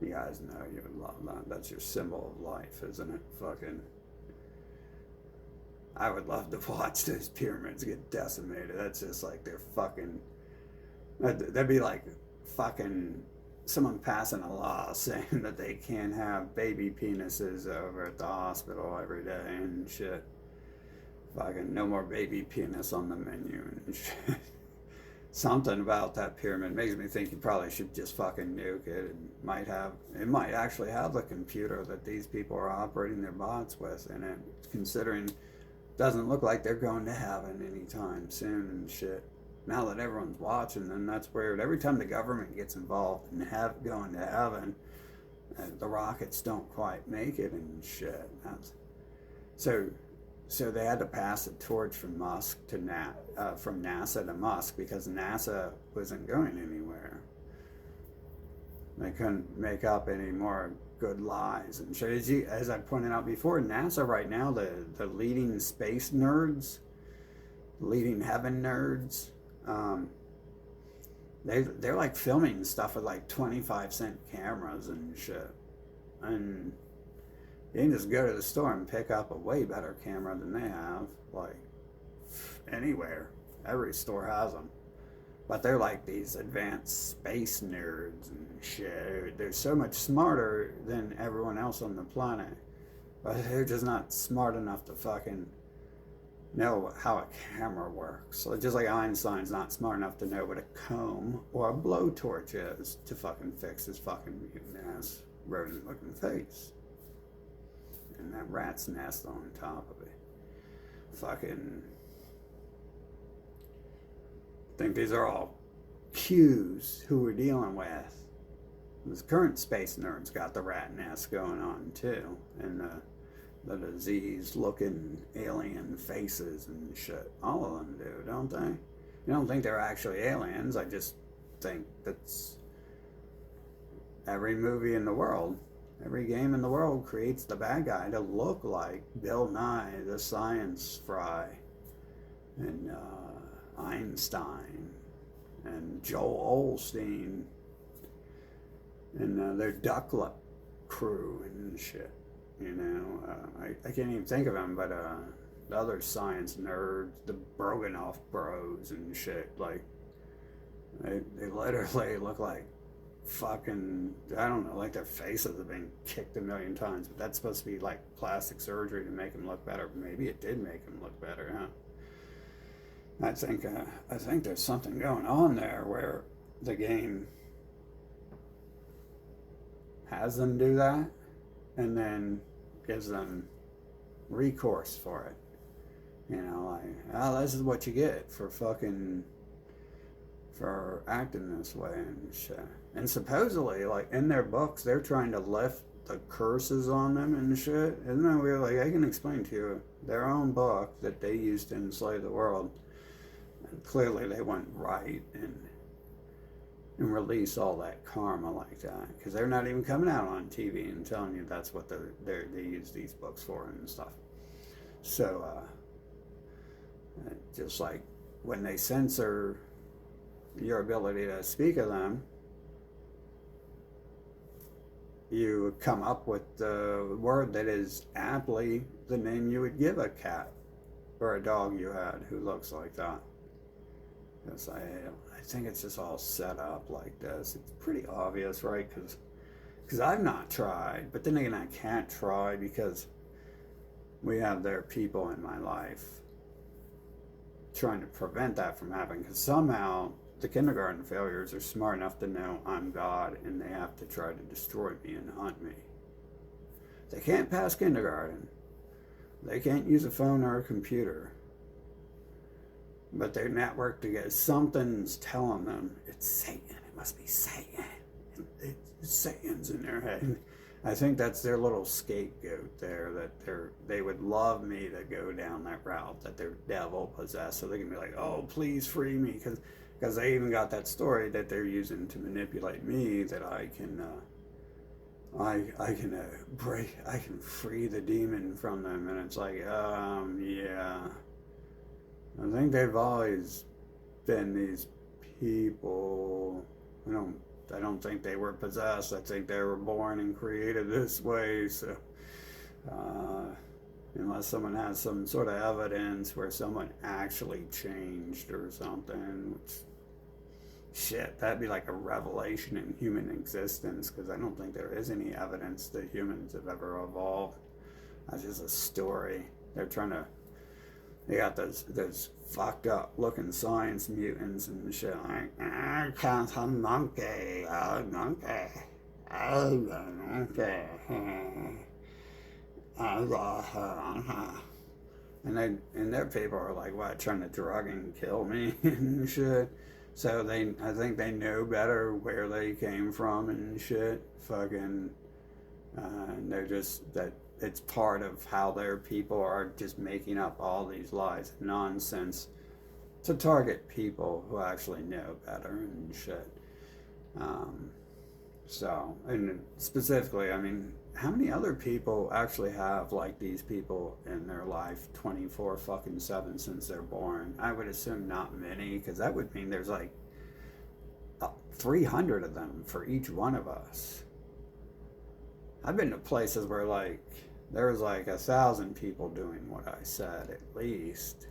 You guys know you would love that. That's your symbol of life, isn't it? Fucking. I would love to watch those pyramids get decimated. That's just like they're fucking. That'd be like fucking someone passing a law saying that they can't have baby penises over at the hospital every day and shit. Fucking no more baby penis on the menu and shit. Something about that pyramid makes me think you probably should just fucking nuke it. It might actually have the computer that these people are operating their bots with in it, considering it doesn't look like they're going to heaven anytime soon and shit. Now that everyone's watching them, that's weird. Every time the government gets involved in going to heaven, the rockets don't quite make it and shit. So they had to pass the torch from Musk to from NASA to Musk because NASA wasn't going anywhere. They couldn't make up any more good lies and shit. As I pointed out before, NASA right now, the leading space nerds, leading heaven nerds, they're like filming stuff with like 25-cent cameras and shit. And you can just go to the store and pick up a way better camera than they have, like anywhere. Every store has them. But they're like these advanced space nerds and shit. They're so much smarter than everyone else on the planet. But they're just not smart enough to fucking know how a camera works. So just like Einstein's not smart enough to know what a comb or a blowtorch is to fucking fix his fucking mutant ass rodent looking face. And that rat's nest on top of it. Fucking think these are all cues who we're dealing with. This current space nerd's got the rat nest going on too, and the disease-looking alien faces and shit. All of them do, don't they? You don't think they're actually aliens. I just think that's every movie in the world, every game in the world creates the bad guy to look like Bill Nye, the science fry, and Einstein, and Joel Osteen, and their Ducklet crew and shit. You know, I can't even think of them, but the other science nerds, the Broganoff bros and shit, like, they literally look like fucking, I don't know, like their faces have been kicked a million times, but that's supposed to be like plastic surgery to make them look better. Maybe it did make them look better, huh? I think there's something going on there where the game has them do that and then gives them recourse for it. You know, like, oh, this is what you get for acting this way and shit. And supposedly, like, in their books, they're trying to lift the curses on them and shit. Isn't that weird? Like, I can explain to you their own book that they used to enslave the world. And clearly they went right and release all that karma like that, because they're not even coming out on TV and telling you that's what they use these books for and stuff. So just like when they censor your ability to speak of them, you come up with the word that is aptly the name you would give a cat or a dog you had who looks like that. Because I think it's just all set up like this. It's pretty obvious, right? Because I've not tried, but then again, I can't try because we have their people in my life trying to prevent that from happening. Because somehow the kindergarten failures are smart enough to know I'm God and they have to try to destroy me and hunt me. They can't pass kindergarten. They can't use a phone or a computer. But their network to get something's telling them it's Satan. It must be Satan. Satan's in their head. I think that's their little scapegoat there. That they would love me to go down that route. That they're devil possessed, so they can be like, "Oh, please free me," because they even got that story that they're using to manipulate me. That I can I can free the demon from them, and it's like, yeah. I think they've always been these people. I don't think they were possessed. I think they were born and created this way. So, unless someone has some sort of evidence where someone actually changed or something, which, shit, that'd be like a revelation in human existence. Because I don't think there is any evidence that humans have ever evolved. That's just a story. They got those fucked up looking science mutants and shit like, I can't a monkey, monkey, monkey, and their people are like, what, trying to drug and kill me and shit. So I think they know better where they came from and shit. Fucking, and they're just that. It's part of how their people are just making up all these lies and nonsense to target people who actually know better and shit. So, and specifically, I mean, how many other people actually have like these people in their life 24/7 since they're born? I would assume not many, because that would mean there's like 300 of them for each one of us. I've been to places where like there was like 1,000 people doing what I said at least.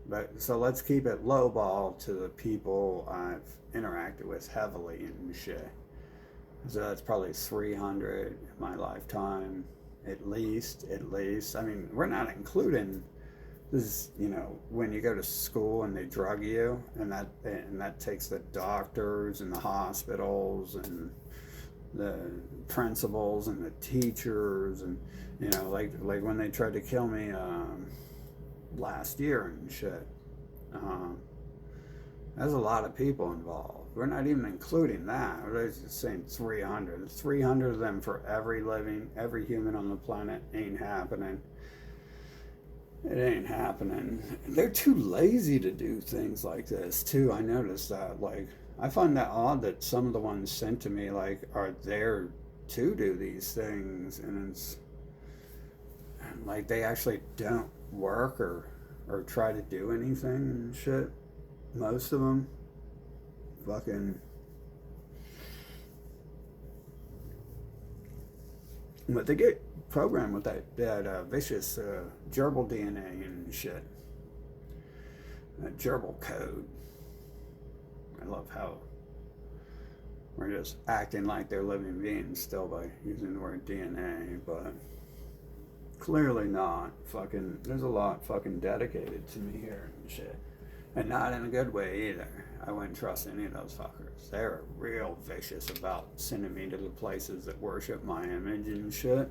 But so let's keep it lowball to the people I've interacted with heavily and shit. So that's probably 300 in my lifetime, at least. At least. I mean, we're not including this. You know, when you go to school and they drug you, and that takes the doctors and the hospitals and the principals and the teachers and like when they tried to kill me last year and shit. Um, there's a lot of people involved. We're not even including that. We're just saying 300. 300 of them for every human on the planet ain't happening. It ain't happening. They're too lazy to do things like this, too. I noticed that. Like, I find that odd that some of the ones sent to me, like, are there to do these things. And it's like they actually don't work or try to do anything and shit. Most of them. Fucking. But they get programmed with that vicious gerbil DNA and shit. That gerbil code. I love how we're just acting like they're living beings still by using the word DNA, but clearly not. Fucking, there's a lot fucking dedicated to me here and shit. And not in a good way either. I wouldn't trust any of those fuckers. They're real vicious about sending me to the places that worship my image and shit.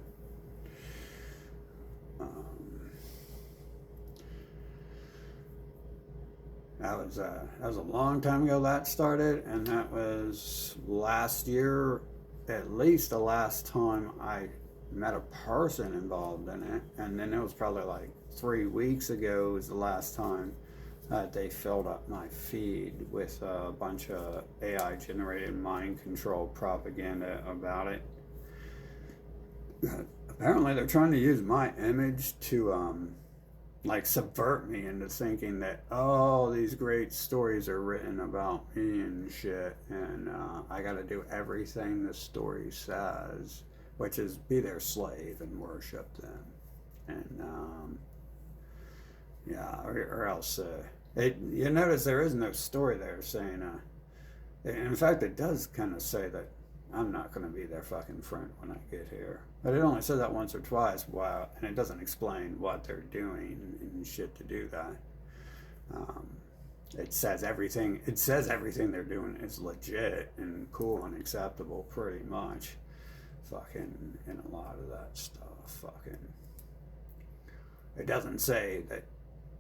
That was a long time ago that started, and that was last year, at least the last time I met a person involved in it. And then it was probably like 3 weeks ago was the last time they filled up my feed with a bunch of AI generated mind control propaganda about it. Apparently they're trying to use my image to like subvert me into thinking that, oh, these great stories are written about me and shit, and I gotta do everything the story says, which is be their slave and worship them. And yeah, or else you notice there is no story there saying in fact it does kind of say that I'm not going to be their fucking friend when I get here, but it only says that once or twice. Wow. And it doesn't explain what they're doing and shit to do that. It says everything they're doing is legit and cool and acceptable pretty much. Fucking, and a lot of that stuff. Fucking, it doesn't say that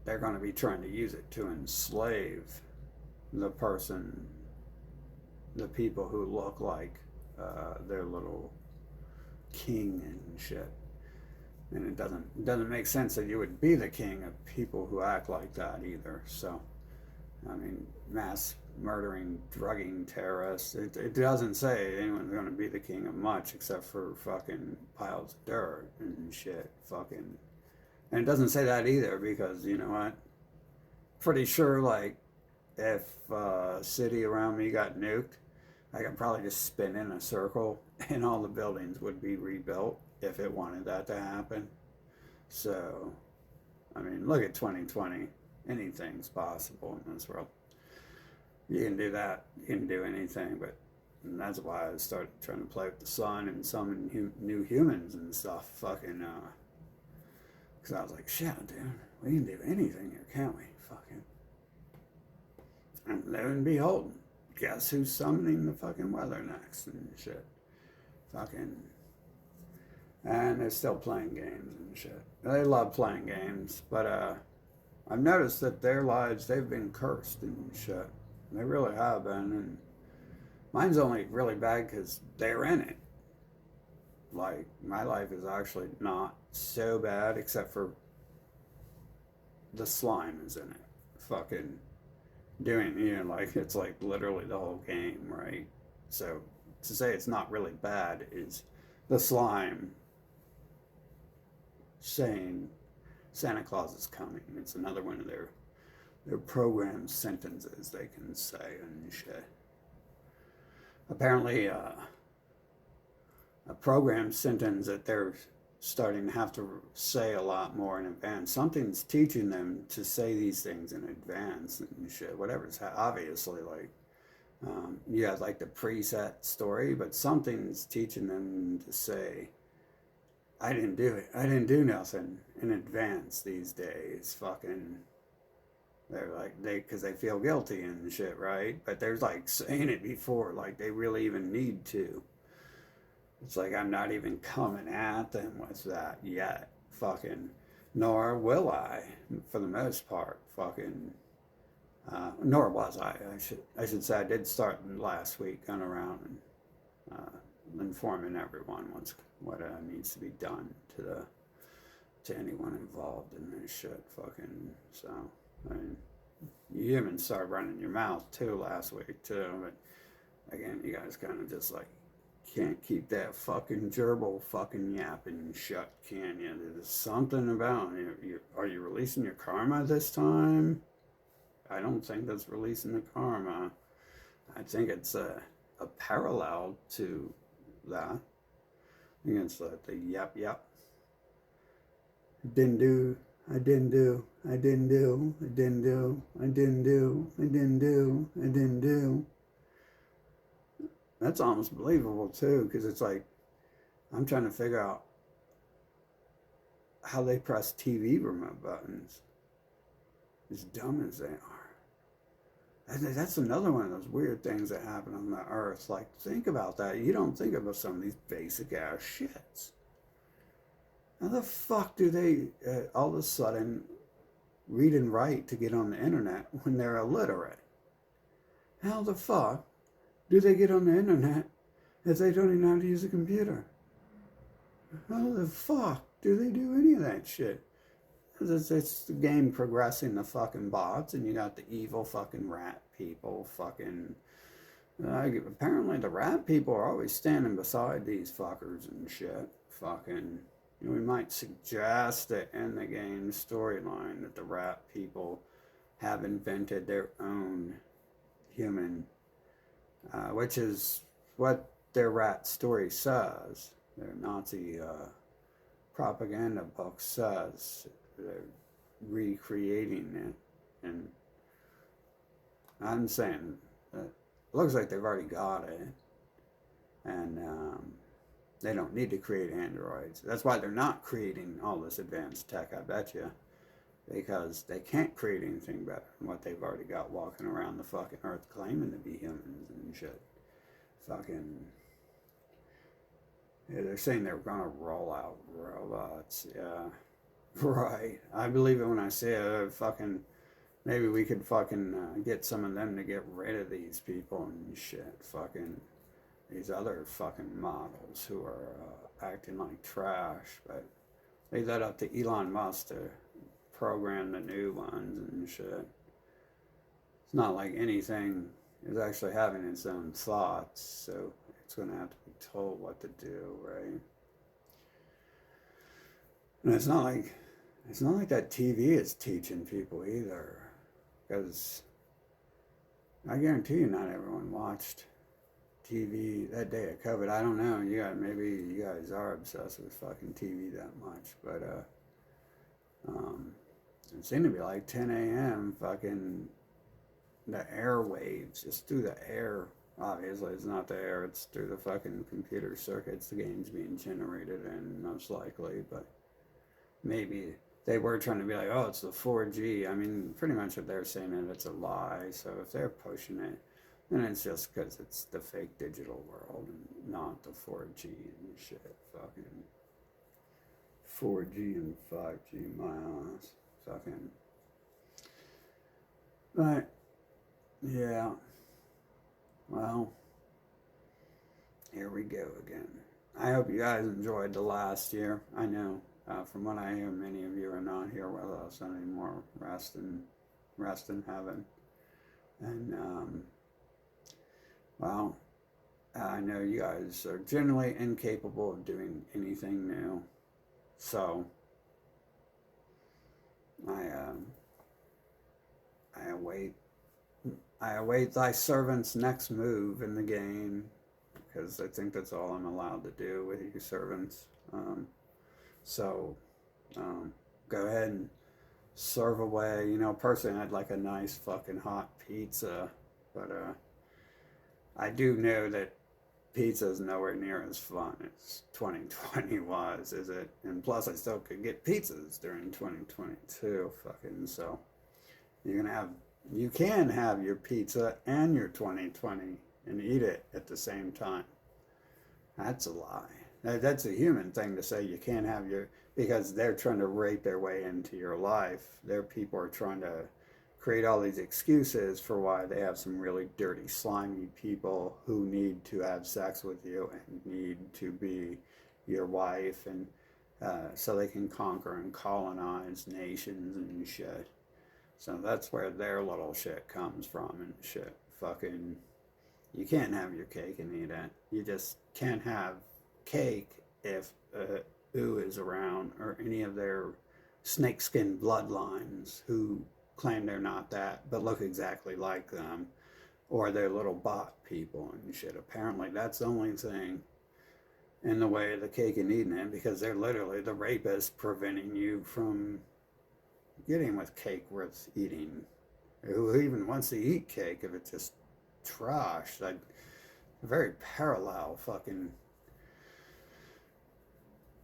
they're going to be trying to use it to enslave the people who look like their little king and shit. And it doesn't make sense that you would be the king of people who act like that either. So, I mean, mass murdering, drugging terrorists. It doesn't say anyone's going to be the king of much except for fucking piles of dirt and shit. Fucking. And it doesn't say that either because, you know what? Pretty sure, like, if a city around me got nuked, I could probably just spin in a circle and all the buildings would be rebuilt if it wanted that to happen. So, I mean, look at 2020. Anything's possible in this world. You can do that. You can do anything, but that's why I started trying to play with the sun and summon new humans and stuff. Fucking, because I was like, shit, dude, we can do anything here, can't we? Fucking. And lo and behold, guess who's summoning the fucking weather next and shit. Fucking. And they're still playing games and shit. They love playing games, but I've noticed that their lives, they've been cursed and shit. They really have been, and mine's only really bad because they're in it. Like, my life is actually not so bad, except for the slime is in it. Fucking doing, like, it's like literally the whole game, right? So, to say it's not really bad is the slime saying Santa Claus is coming. It's another one of their programmed sentences they can say and shit. Apparently, a programmed sentence that they're starting to have to say a lot more in advance. Something's teaching them to say these things in advance and shit. Whatever's obviously like you have like the preset story, but something's teaching them to say, "I didn't do it. I didn't do nothing" in advance these days. Fucking, they're like because they feel guilty and shit, right? But they're like saying it before, like they really even need to. It's like I'm not even coming at them with that yet. Fucking, nor will I, for the most part. Fucking, nor was I. I should say I did start last week going around and informing everyone what needs to be done to anyone involved in this shit. Fucking, so I mean, you even started running your mouth too last week too. But again, you guys kind of just like can't keep that fucking gerbil fucking yapping shut, can you? There's something about you. Are you releasing your karma this time? I don't think that's releasing the karma. I think it's a parallel to that. I think it's the yep. Didn't do. I didn't do. I didn't do. I didn't do. I didn't do. I didn't do. I didn't do. That's almost believable too, because it's like I'm trying to figure out how they press TV remote buttons, as dumb as they are. That's another one of those weird things that happen on the earth. Like, think about that. You don't think about some of these basic ass shits. How the fuck do they all of a sudden read and write to get on the internet when they're illiterate? How the fuck do they get on the internet if they don't even know how to use a computer? How the fuck do they do any of that shit? It's the game progressing the fucking bots, and you got the evil fucking rat people fucking. Apparently, the rat people are always standing beside these fuckers and shit. Fucking. We might suggest that in the game storyline that the rat people have invented their own human. Which is what their rat story says. Their Nazi propaganda book says. They're recreating it. And I'm saying that it looks like they've already got it. And they don't need to create androids. That's why they're not creating all this advanced tech, I bet you. Because they can't create anything better than what they've already got walking around the fucking earth claiming to be humans and shit. Fucking. Yeah, they're saying they're gonna roll out robots. Yeah. Right. I believe it when I see it. Fucking. Maybe we could fucking get some of them to get rid of these people and shit. Fucking. These other fucking models who are acting like trash. But leave that up to Elon Musk to program the new ones and shit. It's not like anything is actually having its own thoughts, so it's going to have to be told what to do, right? And it's not like that TV is teaching people either, because I guarantee you not everyone watched TV that day of COVID. I don't know. Maybe you guys are obsessed with fucking TV that much, but it seemed to be like 10 a.m. fucking the airwaves, just through the air. Obviously, it's not the air, it's through the fucking computer circuits the game's being generated in, most likely. But maybe they were trying to be like, oh, it's the 4G. I mean, pretty much what they're saying is it's a lie. So if they're pushing it, then it's just because it's the fake digital world and not the 4G and shit. Fucking 4G and 5G, my ass. Fucking. But, yeah. Well, here we go again. I hope you guys enjoyed the last year. I know, from what I hear, many of you are not here with us anymore. Rest in heaven. And, well, I know you guys are generally incapable of doing anything new. So, I await thy servant's next move in the game, because I think that's all I'm allowed to do with you servants. So go ahead and serve away. You know, personally, I'd like a nice fucking hot pizza, but I do know that pizza is nowhere near as fun as 2020 was, is it? And plus, I still could get pizzas during 2022. Fucking so, you're gonna have you can have your pizza and your 2020 and eat it at the same time. That's a lie. That's a human thing to say. You can't have your because they're trying to rape their way into your life. Their people are trying to create all these excuses for why they have some really dirty, slimy people who need to have sex with you and need to be your wife, and so they can conquer and colonize nations and shit. So that's where their little shit comes from and shit. Fucking, you can't have your cake and eat it. You just can't have cake if ooh is around or any of their snakeskin bloodlines who claim they're not that but look exactly like them, or they're little bot people and shit. Apparently, that's the only thing in the way of the cake and eating it, because they're literally the rapists preventing you from getting with cake worth eating. Who even wants to eat cake if it's just trash? Like, very parallel fucking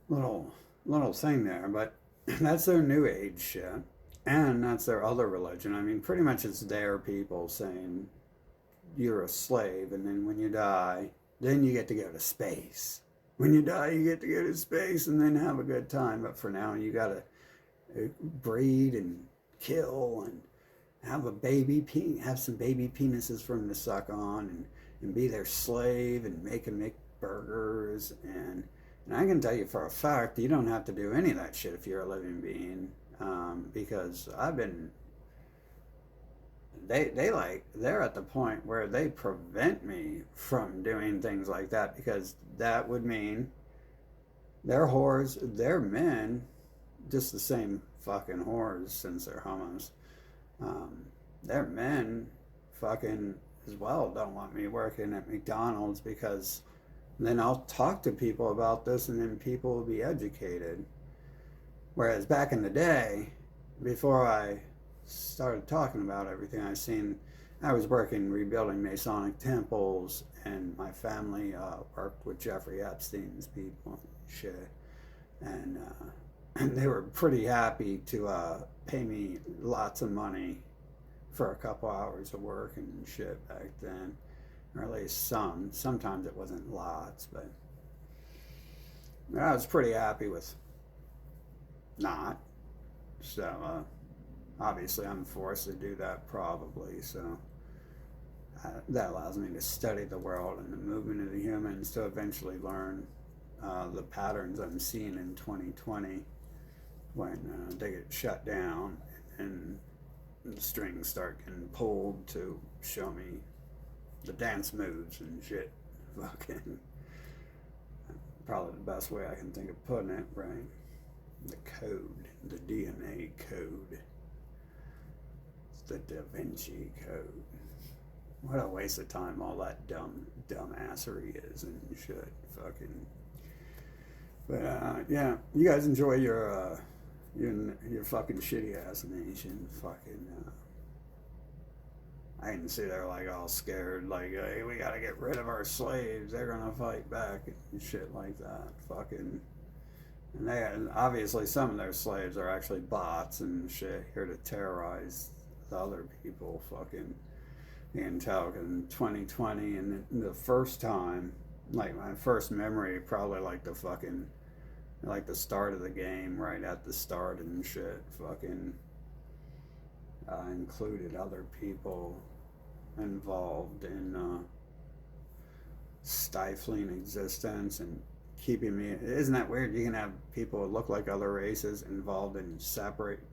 little thing there, but that's their new age shit, and that's their other religion. I mean, pretty much it's their people saying you're a slave, and then when you die, then you get to go to space. When you die, you get to go to space and then have a good time. But for now, you gotta breed and kill and have a baby, have some baby penises for them to suck on, and be their slave and make them make burgers. And I can tell you for a fact, you don't have to do any of that shit if you're a living being, because I've been. They're at the point where they prevent me from doing things like that, because that would mean they're whores, they're men, just the same fucking whores since they're homos. Their men fucking as well don't want me working at McDonald's, because then I'll talk to people about this and then people will be educated. Whereas back in the day, before I started talking about everything I was working rebuilding Masonic temples, and my family worked with Jeffrey Epstein's people and shit. And, and they were pretty happy to pay me lots of money for a couple hours of work and shit back then, or at least some. Sometimes it wasn't lots, but I was pretty happy with not. So obviously I'm forced to do that probably. So that allows me to study the world and the movement of the humans to eventually learn the patterns I'm seeing in 2020 when they get shut down and the strings start getting pulled to show me the dance moves and shit. Fucking probably the best way I can think of putting it, right? The code, the DNA code. It's the Da Vinci Code. What a waste of time all that dumbassery is and shit. Fucking. But yeah, you guys enjoy your fucking shitty ass nation. Fucking. I can see they're like all scared, like, hey, we gotta get rid of our slaves. They're gonna fight back and shit like that. Fucking. And obviously some of their slaves are actually bots and shit here to terrorize the other people. Fucking. You can tell, because in 2020, and the first time, like my first memory, probably like the start of the game, right at the start and shit, fucking included other people involved in stifling existence and keeping me. Isn't that weird? You can have people that look like other races involved in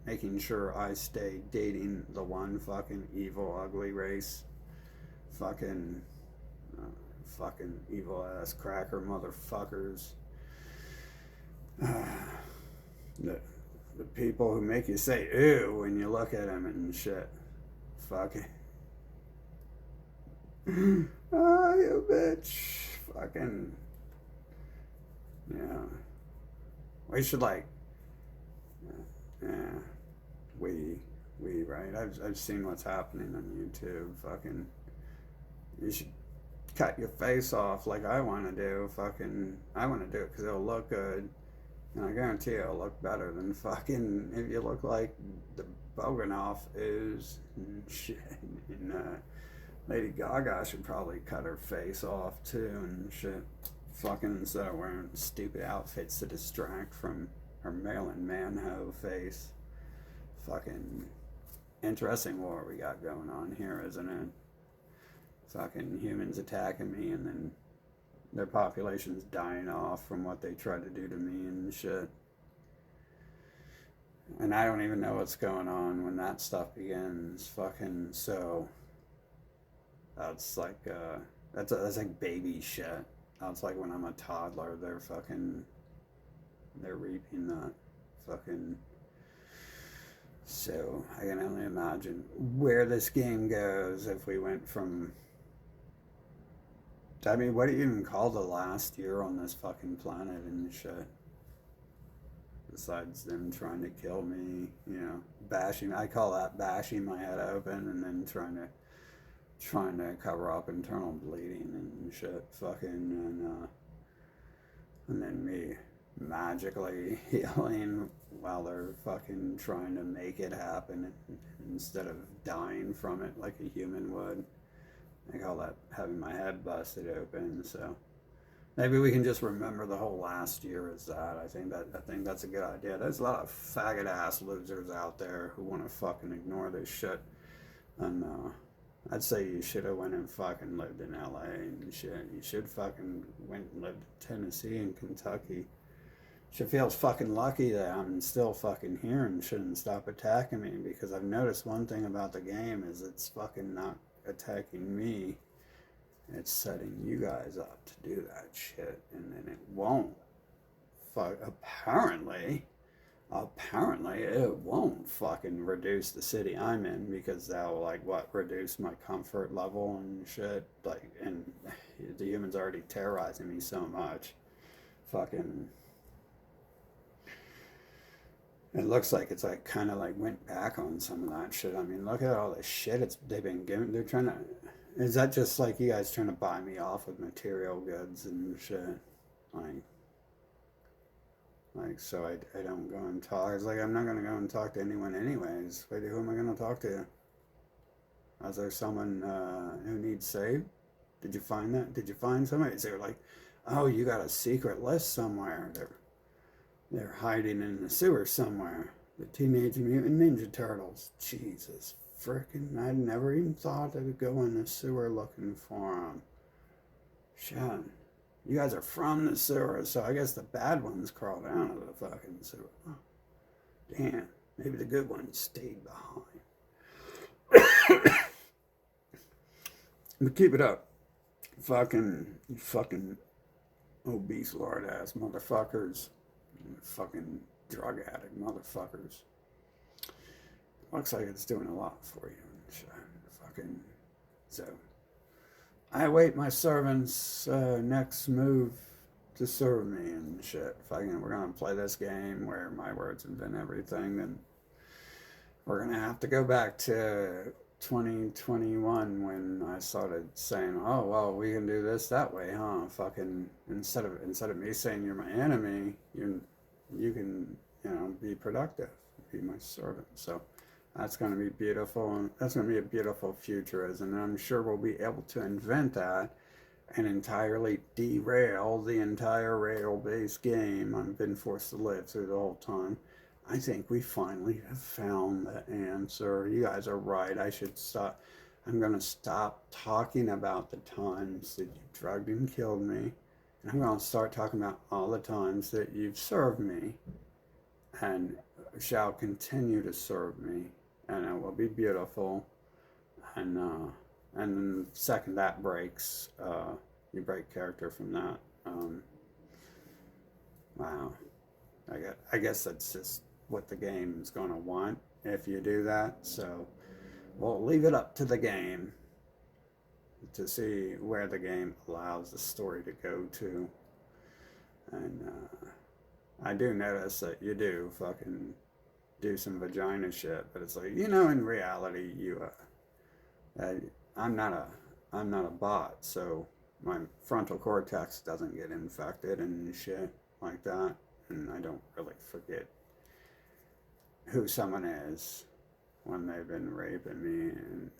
making sure I stay dating the one fucking evil, ugly race. Fucking evil ass cracker motherfuckers. The people who make you say ew when you look at them and shit. Fucking. Oh, you bitch. Fucking. Yeah. We should like, yeah, we, right? I've seen what's happening on YouTube. Fucking, you should cut your face off like I want to do. Fucking, I want to do it because it'll look good. And I guarantee you it'll look better than fucking if you look like the Boganoff is and shit. And Lady Gaga should probably cut her face off too and shit. Fucking instead of wearing stupid outfits to distract from her Marilyn Manho face. Fucking interesting war we got going on here, isn't it? Fucking humans attacking me and then their population's dying off from what they try to do to me and shit. And I don't even know what's going on when that stuff begins. Fucking so that's like that's like baby shit. That's like when I'm a toddler, they're reaping that fucking. So I can only imagine where this game goes if we went from. I mean, what do you even call the last year on this fucking planet and shit? Besides them trying to kill me, you know, bashing. I call that bashing my head open and then trying to cover up internal bleeding and shit. Fucking and then me magically healing while they're fucking trying to make it happen instead of dying from it like a human would. I call that having my head busted open. So maybe we can just remember the whole last year as that. I think that's a good idea. There's a lot of faggot ass losers out there who want to fucking ignore this shit. And I'd say you should have went and fucking lived in LA and shit. You should fucking went and lived in Tennessee and Kentucky. She feels fucking lucky that I'm still fucking here and shouldn't stop attacking me, because I've noticed one thing about the game is it's fucking not attacking me. It's setting you guys up to do that shit, and then it won't. Apparently it won't fucking reduce the city I'm in, because that'll like reduce my comfort level and shit. Like, and the humans are already terrorizing me so much. Fucking. It looks like it's like kind of like went back on some of that shit. I mean, look at all the shit they've been giving. They're trying to. Is that just like you guys trying to buy me off with material goods and shit? Like so I don't go and talk. It's like I'm not gonna go and talk to anyone anyways. Wait, who am I gonna talk to? Is there someone who needs saved? Did you find that? Did you find somebody? Is there like, oh, you got a secret list somewhere? They're hiding in the sewer somewhere. The Teenage Mutant Ninja Turtles. Jesus frickin', I'd never even thought I would go in the sewer looking for them. Shit. You guys are from the sewer, so I guess the bad ones crawled out of the fucking sewer. Oh, damn. Maybe the good ones stayed behind. But keep it up. You fucking obese lard ass motherfuckers. Fucking drug addict motherfuckers. Looks like it's doing a lot for you. Fucking. So, I await my servant's next move to serve me and shit. Fucking, we're gonna play this game where my words have been everything, then we're gonna have to go back to 2021 when I started saying, oh well, we can do this that way, huh? Fucking instead of me saying you're my enemy, you can be productive, be my servant. So that's going to be beautiful, and that's going to be a beautiful futurism, and I'm sure we'll be able to invent that and entirely derail the entire rail-based game I've been forced to live through the whole time. I think we finally have found the answer. You guys are right. I should stop. I'm going to stop talking about the times that you drugged and killed me. And I'm going to start talking about all the times that you've served me and shall continue to serve me. And it will be beautiful. And then the second that breaks, you break character from that. Wow. I guess that's just what the game is going to want if you do that. So we'll leave it up to the game to see where the game allows the story to go to. And I do notice that you do fucking do some vagina shit, but it's like, you know, in reality, I, I'm not a, I'm not a bot, so my frontal cortex doesn't get infected and shit like that, and I don't really forget who someone is when they've been raping me and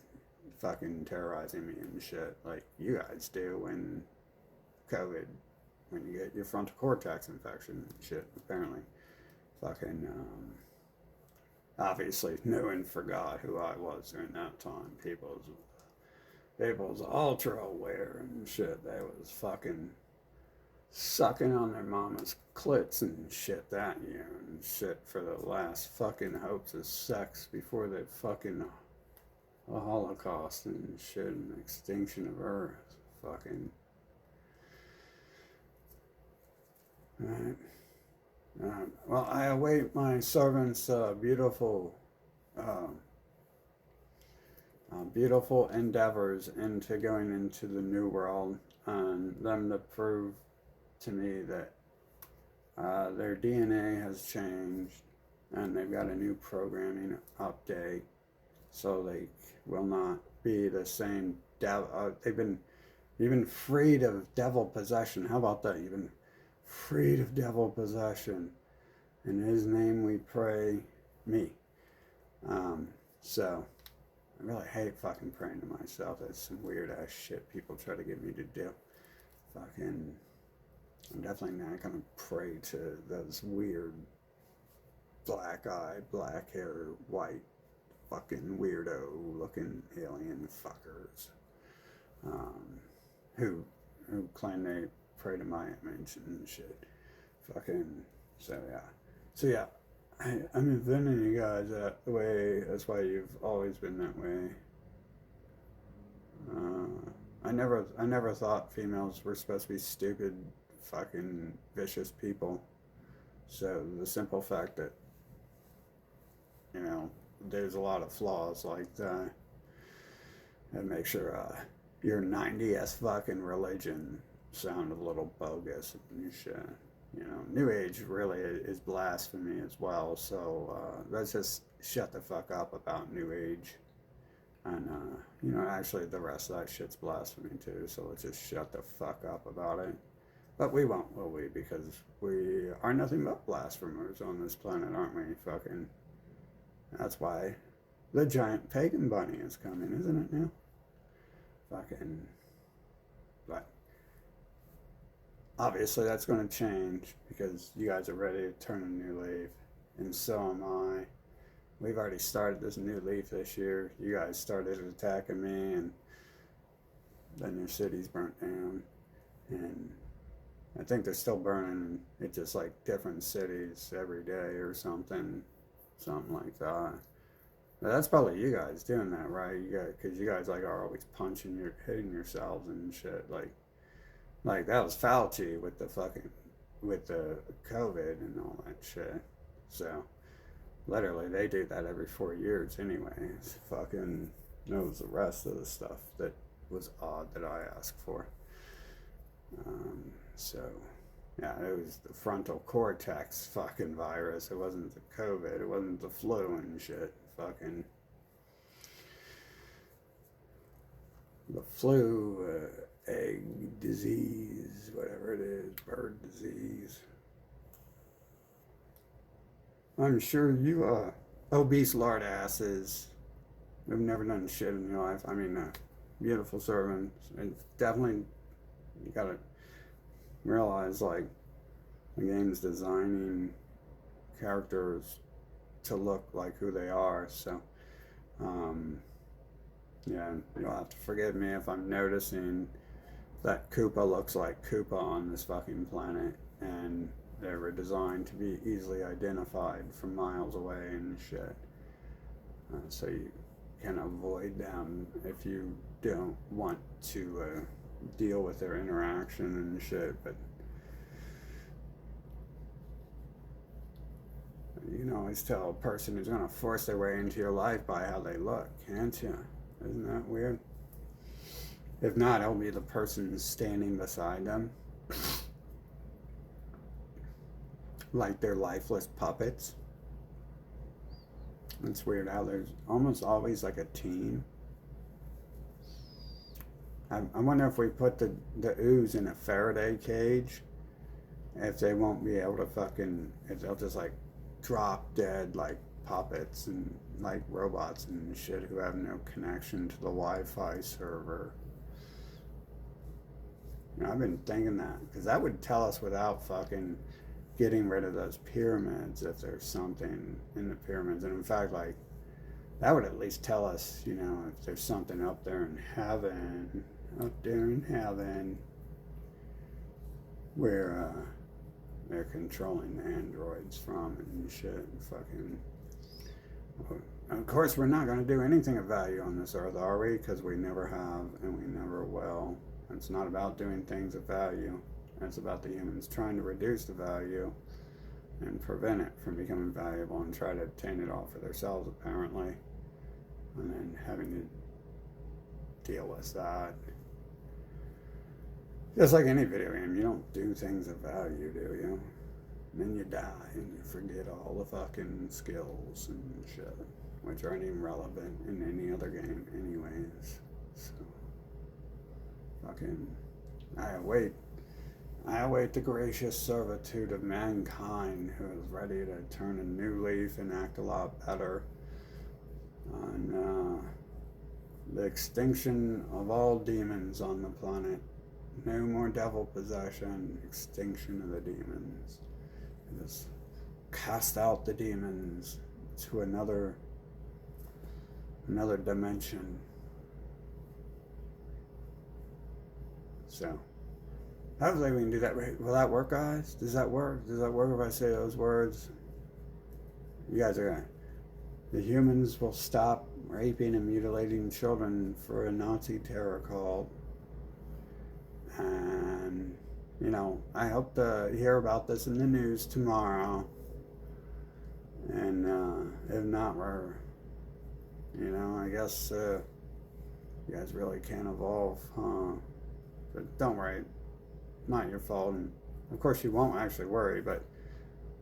fucking terrorizing me and shit like you guys do when COVID, when you get your frontal cortex infection and shit, apparently. Fucking, obviously, no one forgot who I was during that time. People's ultra aware and shit. They was fucking sucking on their mama's clits and shit that year and shit for the last fucking hopes of sex before the fucking the Holocaust and shit and extinction of Earth. Fucking. Right. Well, I await my servant's uh, beautiful endeavors into going into the new world and them to prove to me that their DNA has changed and they've got a new programming update, so they will not be the same devil. You've been freed of devil possession. How about that? You've been freed of devil possession. In His name we pray. Me. So I really hate fucking praying to myself. That's some weird ass shit people try to get me to do. Fucking, I'm definitely not gonna pray to those weird black eye, black hair, white, fucking weirdo looking alien fuckers who claim they pray to my image and shit. Fucking, so yeah. So yeah, I'm inventing you guys that way. That's why you've always been that way. I never thought females were supposed to be stupid, fucking vicious people. So the simple fact that, you know, there's a lot of flaws like that, and make sure your 90s fucking religion sound a little bogus and shit. You know, New Age really is blasphemy as well. So let's just shut the fuck up about New Age. And, you know, actually the rest of that shit's blasphemy too. So let's just shut the fuck up about it. But we won't, will we? Because we are nothing but blasphemers on this planet, aren't we? Fucking. That's why the giant pagan bunny is coming, isn't it now? Fucking. But obviously that's going to change because you guys are ready to turn a new leaf. And so am I. We've already started this new leaf this year. You guys started attacking me, and then your city's burnt down. And I think they're still burning it, just like different cities every day or something like that. But that's probably you guys doing that, right? Because you guys like are always hitting yourselves and shit. Like that was Fauci with the COVID and all that shit. So literally, they do that every 4 years anyway. It's fucking knows the rest of the stuff that was odd that I asked for. So, yeah, it was the frontal cortex fucking virus. It wasn't the COVID. It wasn't the flu and shit. Fucking the flu, egg disease, whatever it is, bird disease. I'm sure you obese lard asses who've never done shit in your life. I mean, beautiful servants. And definitely, you gotta realize, like, the game's designing characters to look like who they are. So, yeah, you'll have to forgive me if I'm noticing that Koopa looks like Koopa on this fucking planet. And they were designed to be easily identified from miles away and shit. So you can avoid them if you don't want to deal with their interaction and shit. But you can always tell a person who's going to force their way into your life by how they look, can't you? Isn't that weird? If not, it'll be the person standing beside them. like they're lifeless puppets. It's weird how there's almost always like a team. I wonder if we put the ooze in a Faraday cage, if they won't be able to fucking, if they'll just like drop dead like puppets and like robots and shit who have no connection to the Wi-Fi server. You know, I've been thinking that because that would tell us without fucking getting rid of those pyramids if there's something in the pyramids. And in fact, like that would at least tell us, you know, if there's something up there in heaven, where they're controlling the androids from and shit. And fucking. Of course, we're not going to do anything of value on this earth, are we? Because we never have and we never will. It's not about doing things of value. It's about the humans trying to reduce the value and prevent it from becoming valuable and try to obtain it all for themselves, apparently. And then having to deal with that. Just like any video game, you don't do things of value, do you? And then you die and you forget all the fucking skills and shit, which aren't even relevant in any other game anyways. So, fucking, I await the gracious servitude of mankind who is ready to turn a new leaf and act a lot better on the extinction of all demons on the planet. No more devil possession, extinction of the demons. Just cast out the demons to another dimension. So, hopefully we can do that. Will that work, guys? Does that work? Does that work if I say those words? You guys are gonna. The humans will stop raping and mutilating children for a Nazi terror cult. And, you know, I hope to hear about this in the news tomorrow. And if not, we're, you know, I guess you guys really can't evolve, huh? But don't worry, not your fault. And of course, you won't actually worry, but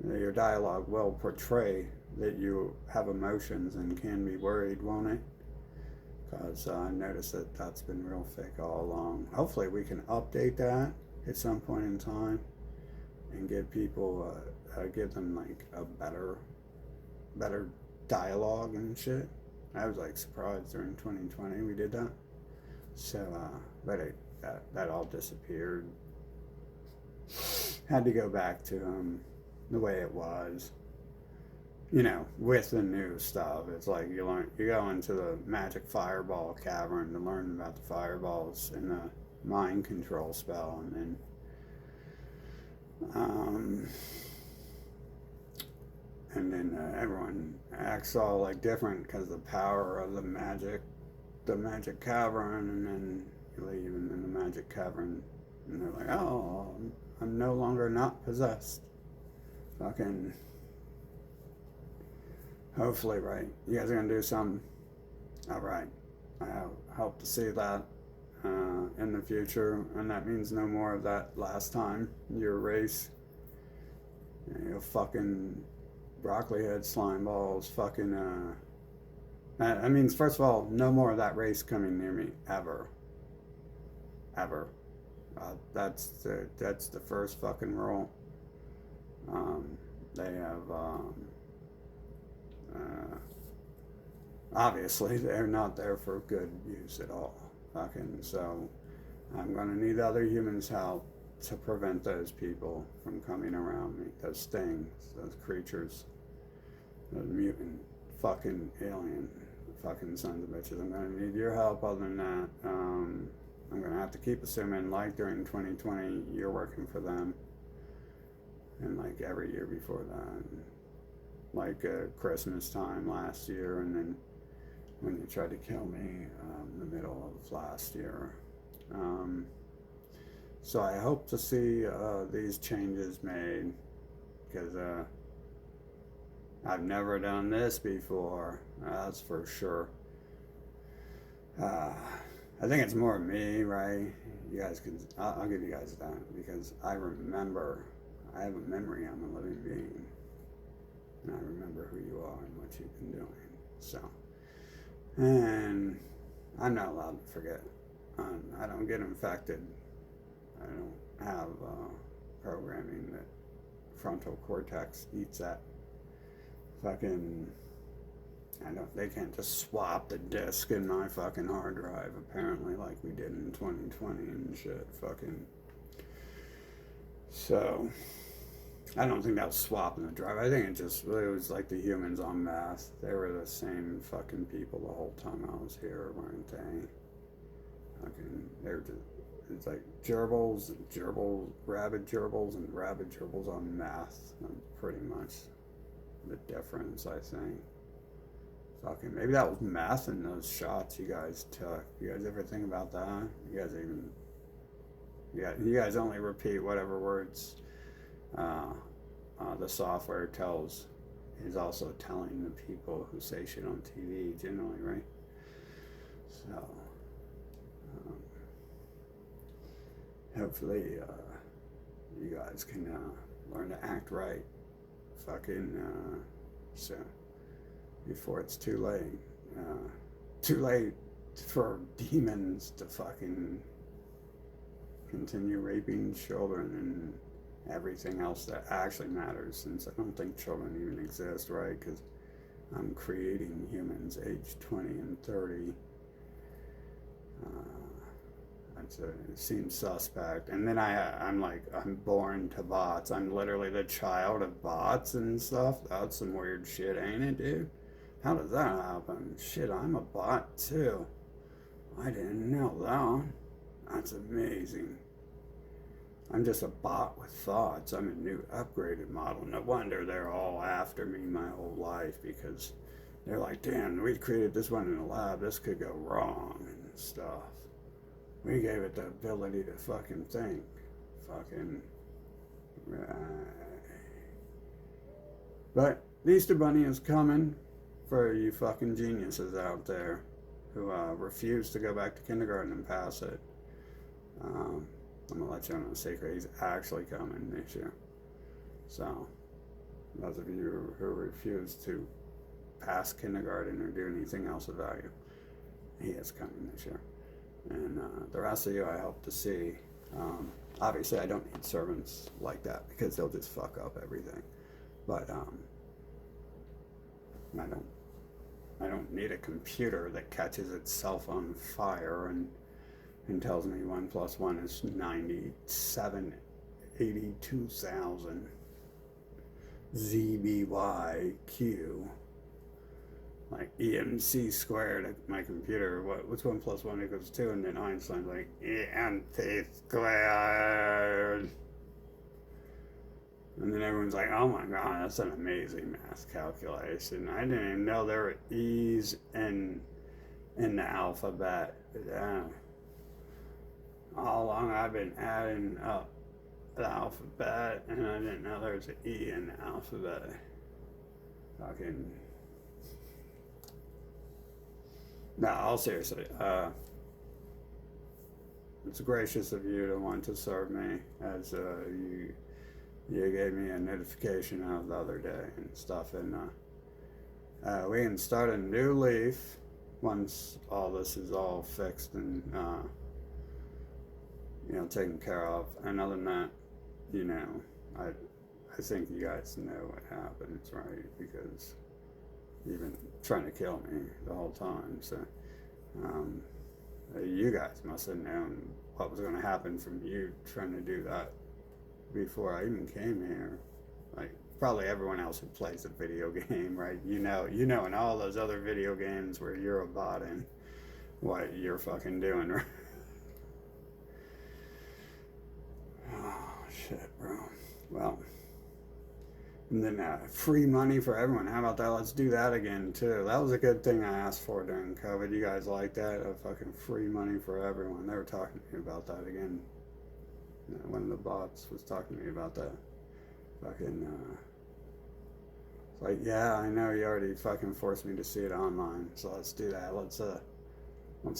your dialogue will portray that you have emotions and can be worried, won't it? Because I noticed that that's been real fake all along. Hopefully we can update that at some point in time and give people, give them like a better dialogue and shit. I was like surprised during 2020 we did that. So, but that all disappeared. Had to go back to the way it was. You know, with the new stuff, it's like you go into the magic fireball cavern to learn about the fireballs and the mind control spell, and then everyone acts all like different because the power of the magic cavern, and then you leave and in the magic cavern, and they're like, oh, I'm no longer not possessed. Fucking. Hopefully, right? You guys are gonna do something. All right. I hope to see that in the future, and that means no more of that last time your race. You fucking broccoli head slime balls. Fucking. That means first of all, no more of that race coming near me ever. Ever. That's the first fucking rule. They have. Obviously, they're not there for good use at all. Fucking, so I'm going to need other humans' help to prevent those people from coming around me. Those things, those creatures, those mutant fucking alien fucking sons of bitches. I'm going to need your help. Other than that, I'm going to have to keep assuming, like during 2020, you're working for them. And like every year before that. Like Christmas time last year, and then when you tried to kill me in the middle of last year. So I hope to see these changes made, because I've never done this before, that's for sure. I think it's more me, right? You guys can, I'll give you guys that, because I remember I have a memory. I'm a living being. And I remember who you are and what you've been doing. So, and I'm not allowed to forget. I don't get infected. I don't have programming that frontal cortex eats at. Fucking, they can't just swap the disk in my fucking hard drive, apparently, like we did in 2020 and shit. Fucking. So, I don't think that was swapping the drive. I think it was like the humans en masse. They were the same fucking people the whole time I was here, weren't they? Fucking, they were just, it's like gerbils, rabid gerbils, and rabid gerbils en masse. Pretty much the difference, I think. Fucking, maybe that was meth in those shots you guys took. You guys ever think about that? You guys only repeat whatever words the software tells is also telling the people who say shit on TV generally, right? So hopefully you guys can learn to act right fucking soon before it's too late. Too late for demons to fucking continue raping children and everything else that actually matters, since I don't think children even exist, right? Because I'm creating humans aged 20 and 30. It seems suspect. And then I'm born to bots. I'm literally the child of bots and stuff. That's some weird shit, ain't it, dude? How does that happen? Shit, I'm a bot too. I didn't know that. That's amazing. I'm just a bot with thoughts. I'm a new upgraded model. No wonder they're all after me my whole life, because they're like, damn, we created this one in the lab. This could go wrong and stuff. We gave it the ability to fucking think. Fucking. Right. But the Easter Bunny is coming for you fucking geniuses out there who refuse to go back to kindergarten and pass it. I'm gonna let you in on a secret. He's actually coming this year. So, those of you who refuse to pass kindergarten or do anything else of value, he is coming this year. And the rest of you, I hope to see. Obviously, I don't need servants like that, because they'll just fuck up everything. But I don't need a computer that catches itself on fire and tells me 1 + 1 is 9782,000 ZBYQ, like EMC squared at my computer. What's 1 + 1 = 2? And then Einstein's like, EMC squared. And then everyone's like, oh my god, that's an amazing math calculation. I didn't even know there were E's in the alphabet. All along I've been adding up the alphabet, and I didn't know there was an E in the alphabet. Fucking. No, all seriously. It's gracious of you to want to serve me, as you gave me a notification of the other day and stuff, and we can start a new leaf once all this is all fixed and taken care of. And other than that, I think you guys know what happens, right? Because you've been trying to kill me the whole time. So you guys must have known what was going to happen from you trying to do that before I even came here. Like, probably everyone else who plays a video game, right? You know in all those other video games where you're a bot in, what you're fucking doing, right? Oh, shit, bro. Well, and then free money for everyone. How about that? Let's do that again, too. That was a good thing I asked for during COVID. You guys like that? Fucking free money for everyone. They were talking to me about that again. One of the bots was talking to me about that. Fucking, it's like, yeah, I know you already fucking forced me to see it online, so let's do that. Let's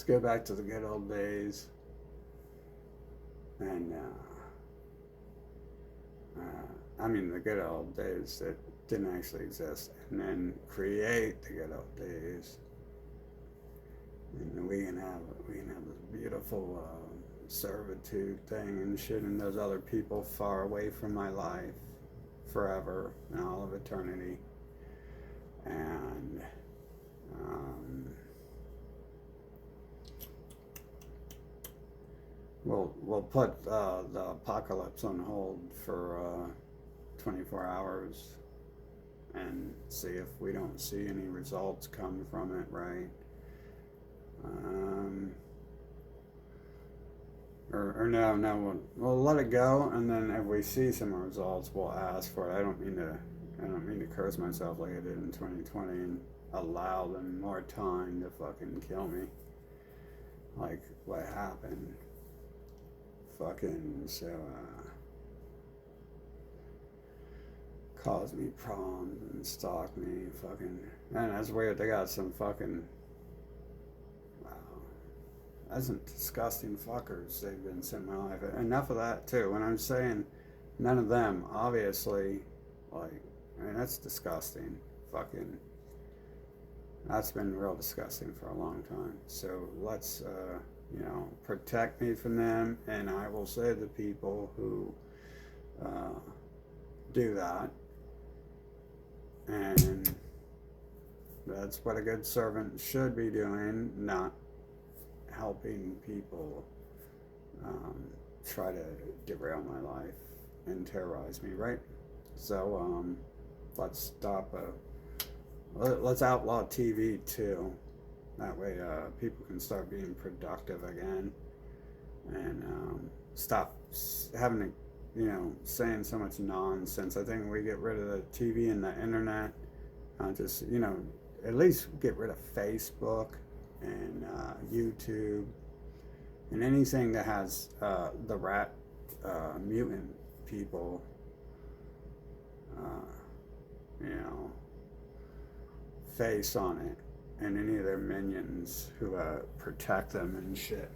go back to the good old days. And, I mean, the good old days that didn't actually exist, and then create the good old days, and we can have this beautiful servitude thing and shit, and those other people far away from my life forever and all of eternity, and we'll put the apocalypse on hold for 24 hours and see if we don't see any results come from it, right? Or no, we'll let it go, and then if we see some results, we'll ask for it. I don't mean to curse myself like I did in 2020 and allow them more time to fucking kill me. Like what happened. Fucking caused me problems and stalked me. Fucking, man, that's weird. They got some fucking. That's some disgusting fuckers they've been sent my life. Enough of that too. When I'm saying none of them, obviously, like, I mean, that's disgusting. Fucking, that's been real disgusting for a long time. So let's, protect me from them. And I will say the people who do that. And that's what a good servant should be doing, not helping people try to derail my life and terrorize me, right? So let's stop. Let's outlaw TV too. That way, people can start being productive again, and stop having to, saying so much nonsense. I think we get rid of the TV and the internet. Just at least get rid of Facebook and YouTube and anything that has the rat mutant people, face on it, and any of their minions who protect them and shit.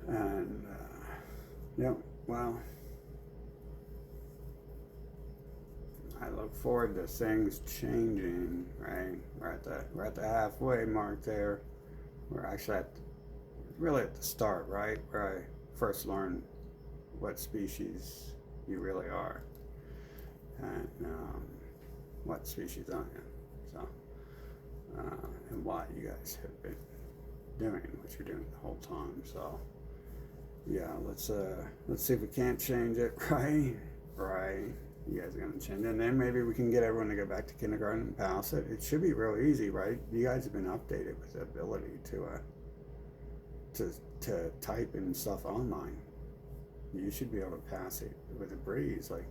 And well, I look forward to things changing, right? We're at the halfway mark there. We're actually really at the start, right? Where I first learned what species you really are, and what species I am. So, and why you guys have been doing what you're doing the whole time. So, yeah, let's see if we can't change it, right? Right. You guys are going to change it, and then maybe we can get everyone to go back to kindergarten and pass it. It should be real easy, right? You guys have been updated with the ability to type in stuff online. You should be able to pass it with a breeze. Like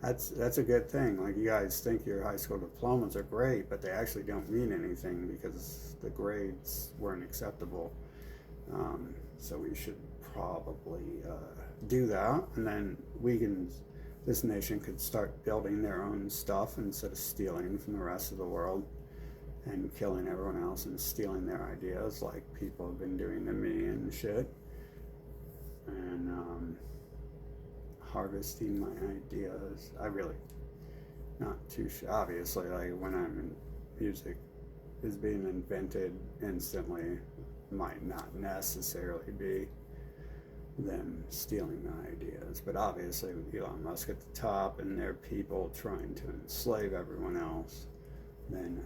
that's a good thing. Like, you guys think your high school diplomas are great, but they actually don't mean anything because the grades weren't acceptable. So we should probably do that, and then this nation could start building their own stuff instead of stealing from the rest of the world and killing everyone else and stealing their ideas like people have been doing to me and shit. And harvesting my ideas. I really not too sure. Obviously, like, when I'm in music is being invented instantly, might not necessarily be them stealing my ideas, but obviously with Elon Musk at the top and their people trying to enslave everyone else, then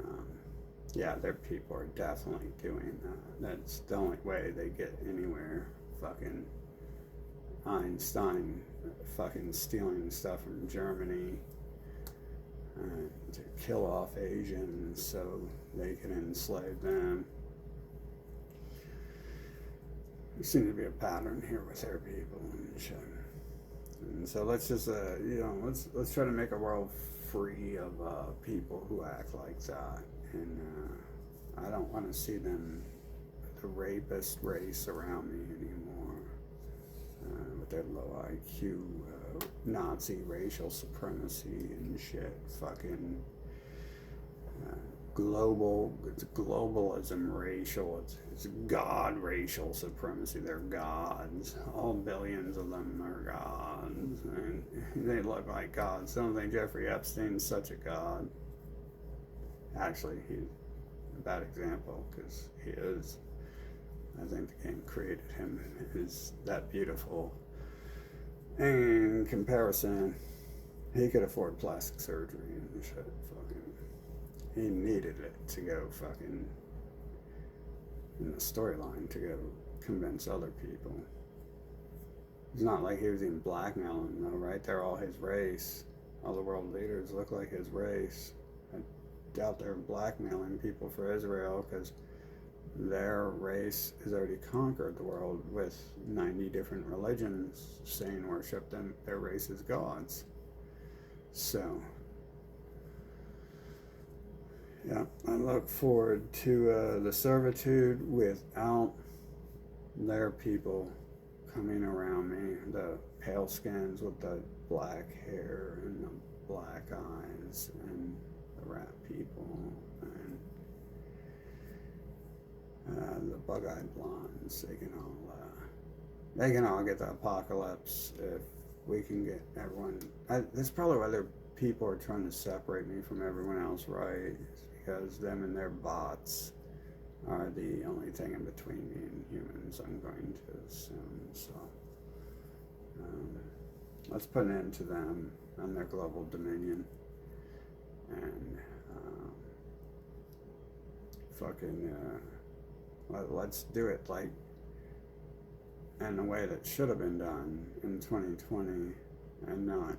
their people are definitely doing that. That's the only way they get anywhere. Fucking Einstein fucking stealing stuff from Germany to kill off Asians so they can enslave them. There seems to be a pattern here with their people and shit. And so let's just, let's try to make a world free of people who act like that. And I don't want to see them, the rapist race around me anymore, with their low IQ, Nazi racial supremacy and shit. Fucking it's globalism, it's God racial supremacy. They're gods. All billions of them are gods, and they look like gods. I don't think Jeffrey Epstein's such a god. Actually, he's a bad example because he is. I think the game created him is that beautiful. In comparison, he could afford plastic surgery and shit. Fucking, he needed it to go fucking in the storyline to go convince other people. It's not like he was even blackmailing them, though, right? They're all his race. All the world leaders look like his race. I doubt they're blackmailing people for Israel because their race has already conquered the world with 90 different religions saying worship them, their race as gods. So, yeah, I look forward to the servitude without their people coming around me, the pale skins with the black hair and the black eyes and the rat people and the bug-eyed blondes. They can all get the apocalypse if we can get everyone. That's probably why people are trying to separate me from everyone else, right? It's because them and their bots are the only thing in between me and humans, I'm going to assume. So let's put an end to them and their global dominion and let's do it like in a way that should have been done in 2020 and not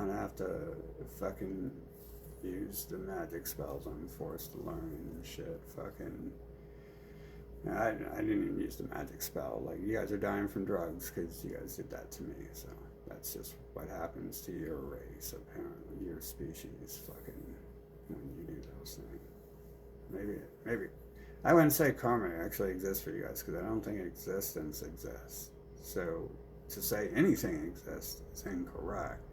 have to fucking use the magic spells I'm forced to learn and shit. Fucking I didn't even use the magic spell. Like, you guys are dying from drugs because you guys did that to me. So that's just what happens to your race, apparently, your species. Fucking when you do those things. Maybe I wouldn't say karma actually exists for you guys because I don't think existence exists. So to say anything exists is incorrect.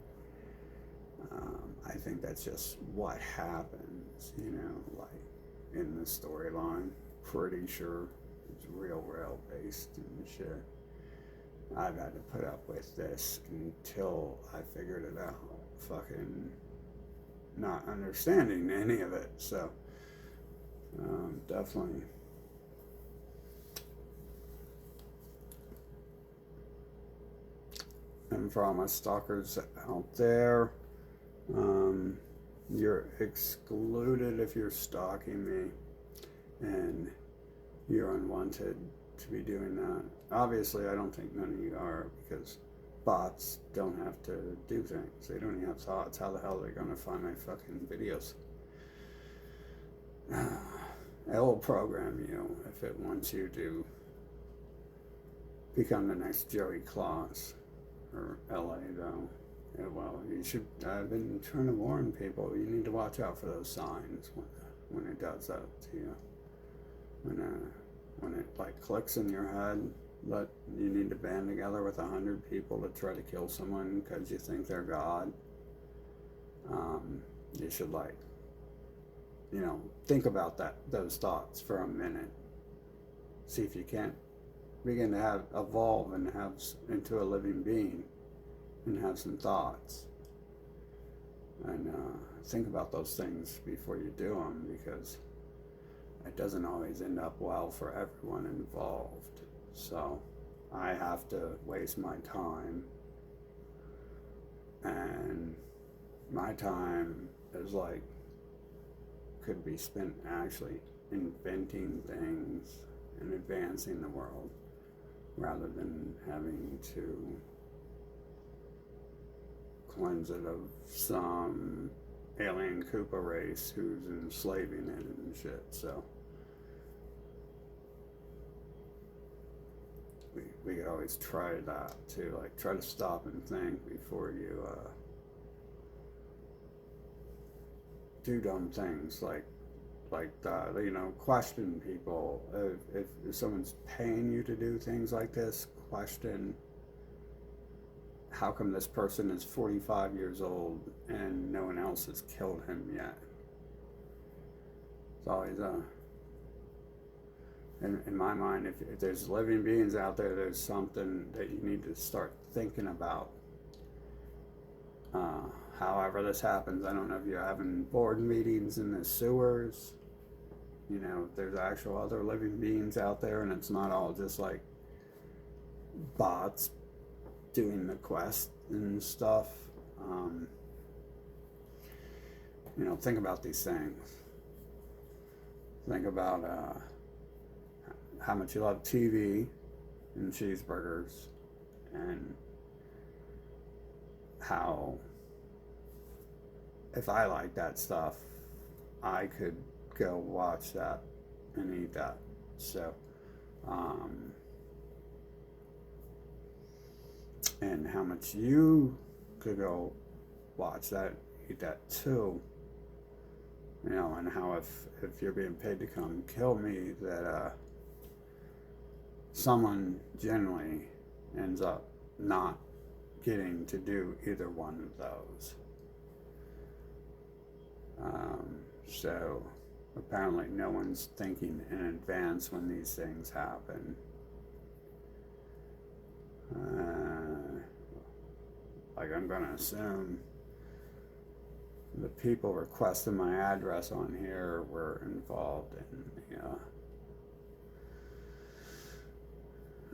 I think that's just what happens, like in the storyline. Pretty sure it's real based and shit. I've had to put up with this until I figured it out. Fucking not understanding any of it. So definitely. And for all my stalkers out there, you're excluded if you're stalking me, and you're unwanted to be doing that. Obviously, I don't think none of you are, because bots don't have to do things. They don't even have thoughts. How the hell are they going to find my fucking videos? It will program you if it wants you to become the next Joey Claus, or LA, though. Yeah, well, you should. I've been trying to warn people. You need to watch out for those signs when it does that to you. When it like clicks in your head, that you need to band together with 100 people to try to kill someone because you think they're God. You should think about those thoughts for a minute. See if you can't begin to evolve and have into a living being. And have some thoughts, and think about those things before you do them, because it doesn't always end up well for everyone involved. So I have to waste my time, and my time is could be spent actually inventing things and advancing the world, rather than having to cleanse it of some alien Koopa race who's enslaving it and shit. So we could always try that too, try to stop and think before you do dumb things, question people. If someone's paying you to do things like this, question how come this person is 45 years old and no one else has killed him yet? It's always in my mind, if there's living beings out there, there's something that you need to start thinking about. However this happens, I don't know if you're having board meetings in the sewers. You know, if there's actual other living beings out there, and it's not all just like bots doing the quest and stuff. You know, think about these things. Think about how much you love TV and cheeseburgers, and how if I like that stuff, I could go watch that and eat that. So, and how much you could go watch that, eat that too. You know, and how if you're being paid to come kill me, that someone generally ends up not getting to do either one of those. So apparently no one's thinking in advance when these things happen. Like, I'm gonna assume the people requesting my address on here were involved in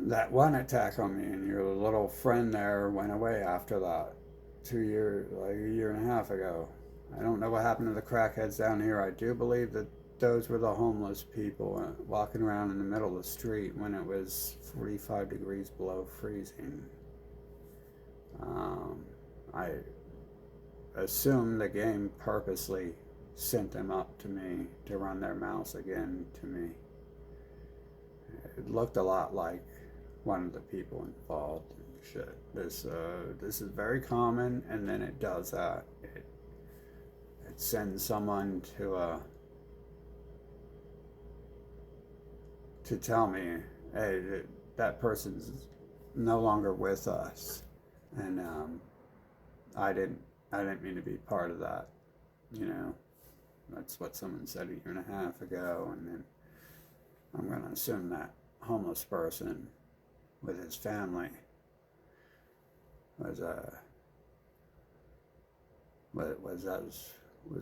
that one attack on me, and your little friend there went away after that 2 years, like a year and a half ago. I don't know what happened to the crackheads down here. I do believe that those were the homeless people walking around in the middle of the street when it was 45 degrees below freezing. I assume the game purposely sent them up to me to run their mouths again to me. It looked a lot like one of the people involved and shit. This is very common, and then it does that. It sends someone to tell me, hey, that person's no longer with us, and I didn't mean to be part of that. You know, that's what someone said a year and a half ago, and then I'm going to assume that homeless person with his family was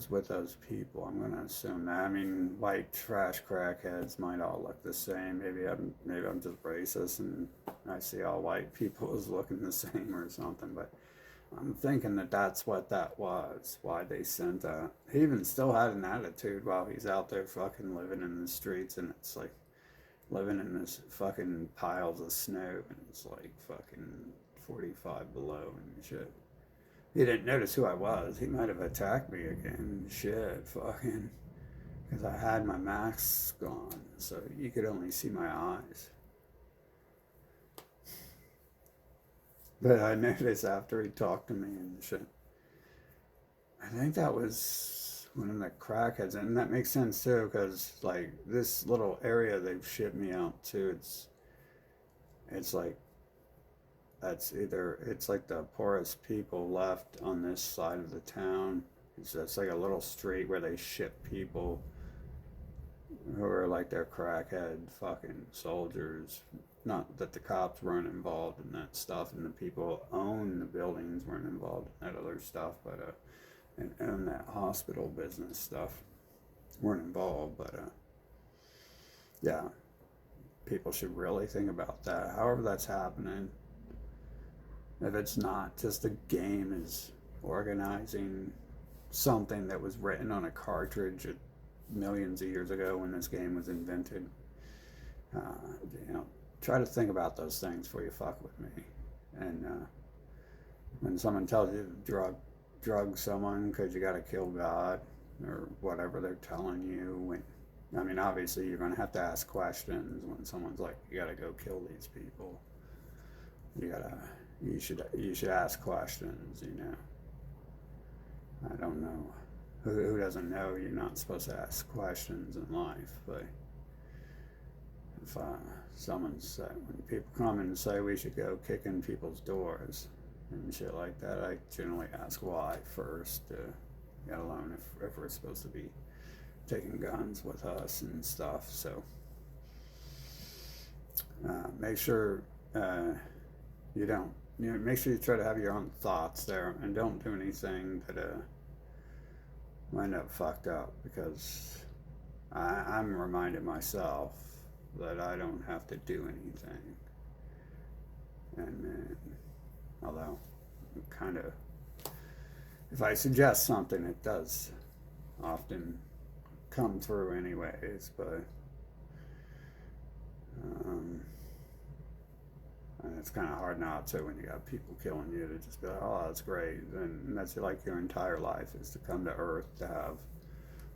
with those people. I'm going to assume that. I mean, white trash crackheads might all look the same. Maybe I'm just racist and I see all white people as looking the same or something. But I'm thinking that that's what that was. Why they sent that. He even still had an attitude while he's out there fucking living in the streets, and it's like living in this fucking piles of snow, and it's like fucking 45 below and shit. He didn't notice who I was. He might have attacked me again. Shit, fucking. Because I had my mask on, so you could only see my eyes. But I noticed after he talked to me and shit. I think that was one of the crackheads, and that makes sense too, because like this little area they've shipped me out to, it's like it's like the poorest people left on this side of the town. It's like a little street where they ship people who are like their crackhead fucking soldiers. Not that the cops weren't involved in that stuff, and the people who own the buildings weren't involved in that other stuff, but and own that hospital business stuff weren't involved. But yeah, people should really think about that. However that's happening, if it's not just a game is organizing something that was written on a cartridge millions of years ago when this game was invented, you know, try to think about those things before you fuck with me. And when someone tells you to drug someone because you got to kill God or whatever they're telling you, I mean, obviously you're going to have to ask questions when someone's like, you got to go kill these people. You should ask questions, you know. I don't know. Who doesn't know you're not supposed to ask questions in life? But if someone said, when people come and say we should go kick in people's doors and shit like that, I generally ask why first, let alone if we're supposed to be taking guns with us and stuff. So make sure you don't. Make sure you try to have your own thoughts there, and don't do anything that wind up fucked up, because I'm reminding myself that I don't have to do anything. And although kind of, if I suggest something, it does often come through anyways, but and it's kind of hard not to when you got people killing you, to just be like, oh, that's great. And that's like your entire life is to come to Earth to have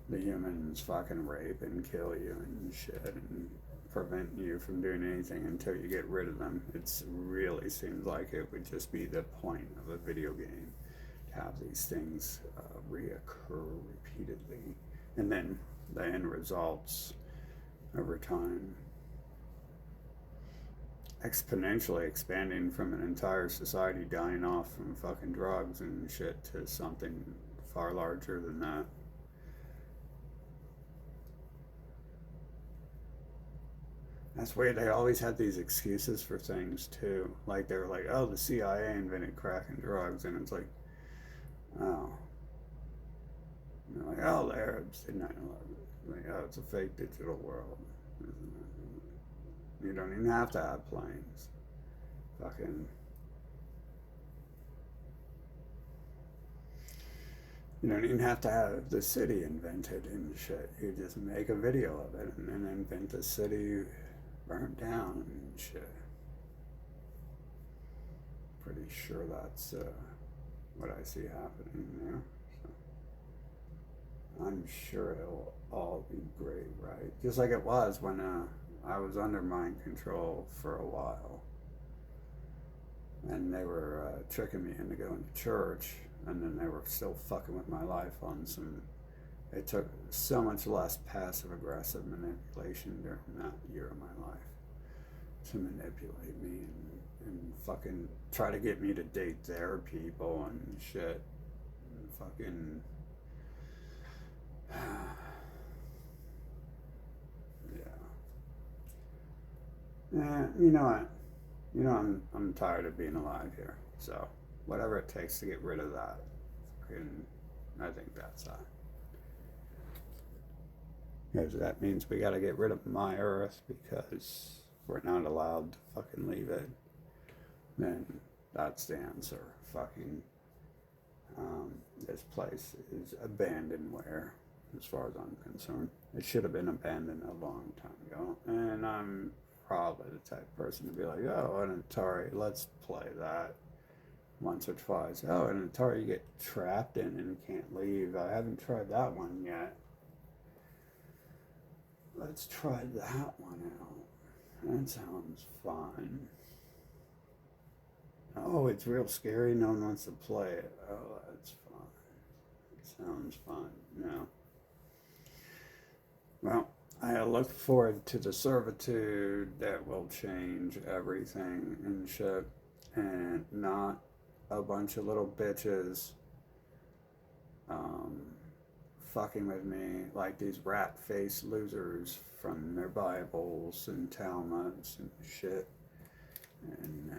the humans fucking rape and kill you and shit and prevent you from doing anything until you get rid of them. It really seems like it would just be the point of a video game to have these things reoccur repeatedly, and then the end results over time exponentially expanding from an entire society dying off from fucking drugs and shit to something far larger than that. That's weird. They always had these excuses for things too. Like they were like, oh, the CIA invented crack and drugs, and it's like, oh. And they're like, oh, the Arabs did 9/11. Like, oh, it's a fake digital world. You don't even have to have planes. Fucking. You don't even have to have the city invented and shit. You just make a video of it and then invent the city burnt down and shit. Pretty sure that's what I see happening there. So I'm sure it'll all be great, right? Just like it was when I was under mind control for a while, and they were tricking me into going to church, and then they were still fucking with my life on some. It took so much less passive aggressive manipulation during that year of my life to manipulate me and fucking try to get me to date their people and shit, and fucking. You know what? I'm tired of being alive here. So whatever it takes to get rid of that, I think that's that. Because that means we got to get rid of my Earth because we're not allowed to fucking leave it. Then that's the answer. Fucking this place is abandonware, as far as I'm concerned. It should have been abandoned a long time ago, and I'm probably the type of person to be like, oh, an Atari, let's play that once or twice. Oh, an Atari you get trapped in and can't leave. I haven't tried that one yet. Let's try that one out. That sounds fun. Oh, it's real scary. No one wants to play it. Oh, that's fun. It sounds fun. No. Well, I look forward to the servitude that will change everything and shit, and not a bunch of little bitches fucking with me like these rat-faced losers from their Bibles and Talmuds and shit, and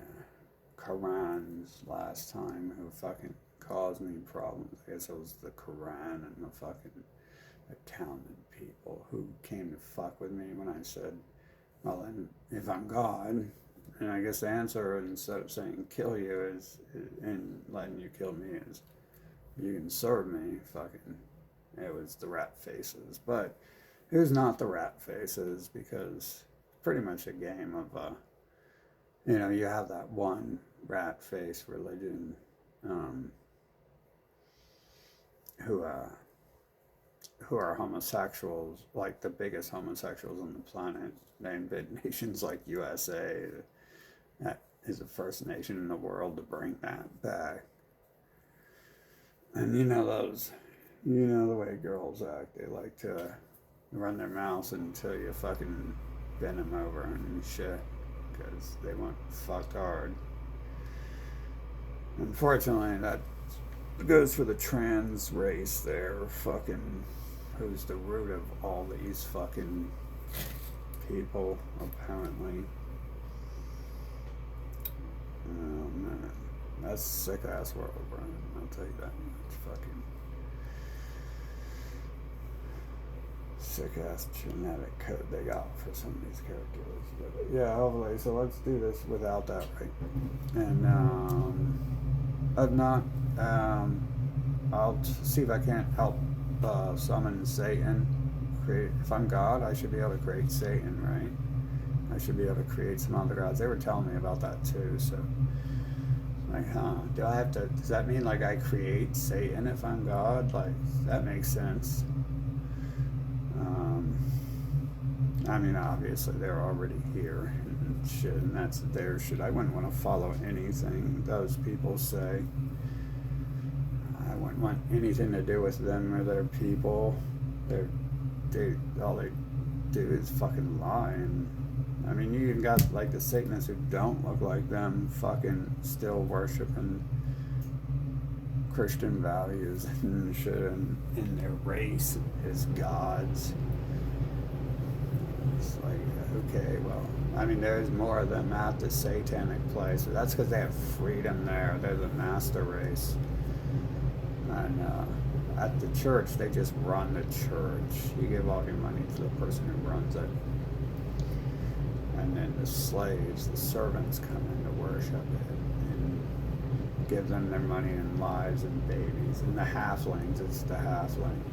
Qurans last time who fucking caused me problems. I guess it was the Quran and the fucking Talmud people who came to fuck with me when I said, well, then if I'm God, and I guess the answer, instead of saying kill you, is and letting you kill me, is you can serve me. Fucking, it was the rat faces, but it was not the rat faces, because it's pretty much a game of you have that one rat face religion who are homosexuals, like the biggest homosexuals on the planet. They invade nations like USA. That is the first nation in the world to bring that back. And the way girls act. They like to run their mouths until you fucking bend them over and shit, because they want fucked hard. Unfortunately, that goes for the trans race there. Fucking who's the root of all these fucking people, apparently. Oh man, that's a sick ass world, Brian. I'll tell you that much. Fucking sick ass genetic code they got for some of these characters. But yeah, hopefully. So let's do this without that, right? And if not, I'll see if I can't help summon Satan. Create. If I'm God, I should be able to create Satan, right? I should be able to create some other gods. They were telling me about that too. So, like, do I have to? Does that mean like I create Satan if I'm God? Like, that makes sense. I mean, obviously they're already here and shit, and that's their shit. I wouldn't want to follow anything those people say. I wouldn't want anything to do with them or their people. All they do is fucking lie. And I mean, you even got like the Satanists who don't look like them, fucking still worshiping Christian values and shit, and in their race as gods. It's like, okay, well, I mean, there's more of them at the satanic place. But that's because they have freedom there. They're the master race. And at the church, they just run the church. You give all your money to the person who runs it. And then the slaves, the servants come in to worship it and give them their money and lives and babies. And the halflings, it's the halflings.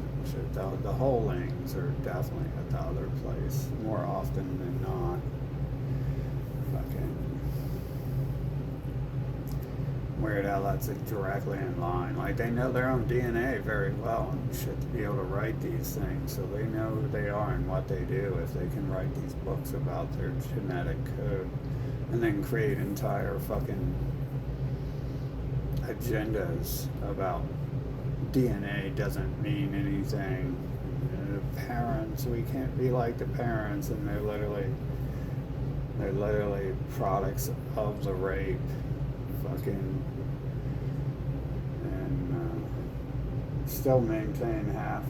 The wholelings are definitely at the other place more often than not. Fucking weird how that's directly in line. Like, they know their own DNA very well and shit to be able to write these things, so they know who they are and what they do if they can write these books about their genetic code and then create entire fucking agendas about DNA doesn't mean anything. The parents, we can't be like the parents, and they're literally products of the rape. Fucking, and still maintain half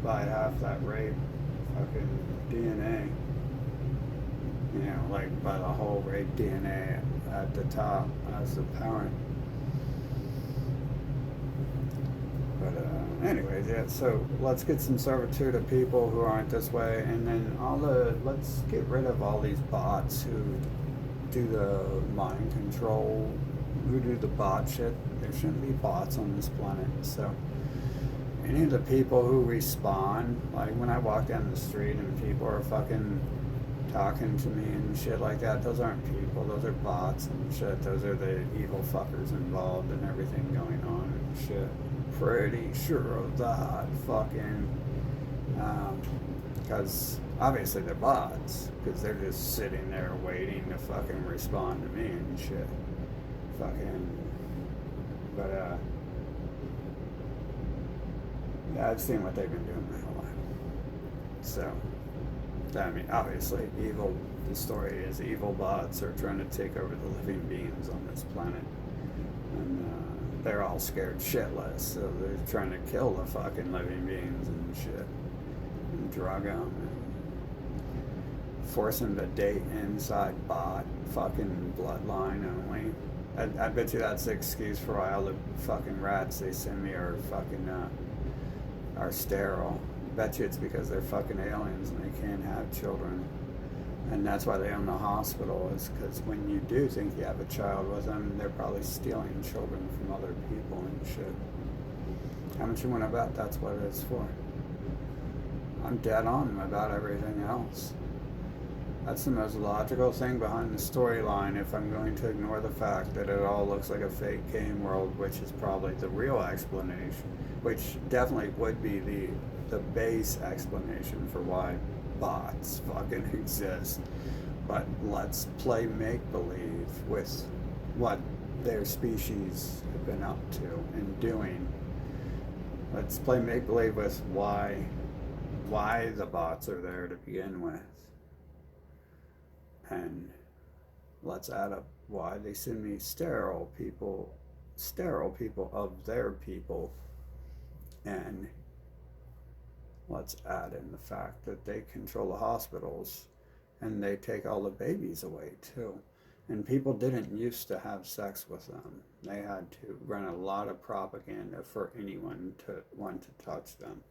that rape fucking DNA. You know, like by the whole rape DNA at the top as the parent. But anyways, yeah, so let's get some servitude of people who aren't this way, and then let's get rid of all these bots who do the mind control, who do the bot shit. There shouldn't be bots on this planet. So any of the people who respond, like when I walk down the street and people are fucking talking to me and shit like that, those aren't people, those are bots and shit. Those are the evil fuckers involved in everything going on and shit. Pretty sure of that, fucking, because obviously they're bots, because they're just sitting there waiting to fucking respond to me and shit. Fucking, but yeah, I've seen what they've been doing my whole life. So, I mean, obviously, the story is evil bots are trying to take over the living beings on this planet. And they're all scared shitless, so they're trying to kill the fucking living beings and shit. And drug them. And force them to date inside bot, fucking bloodline only. I bet you that's the excuse for why all the fucking rats they send me are fucking, are sterile. I bet you it's because they're fucking aliens and they can't have children. And that's why they own the hospital, is because when you do think you have a child with them, they're probably stealing children from other people and shit. How much you want to bet that's what it's for? I'm dead on about everything else. That's the most logical thing behind the storyline, if I'm going to ignore the fact that it all looks like a fake game world, which is probably the real explanation, which definitely would be the base explanation for why bots fucking exist. But let's play make-believe with what their species have been up to and doing. Let's play make-believe with why the bots are there to begin with. And let's add up why they send me sterile people of their people. And let's add in the fact that they control the hospitals and they take all the babies away too. And people didn't used to have sex with them. They had to run a lot of propaganda for anyone to want to touch them.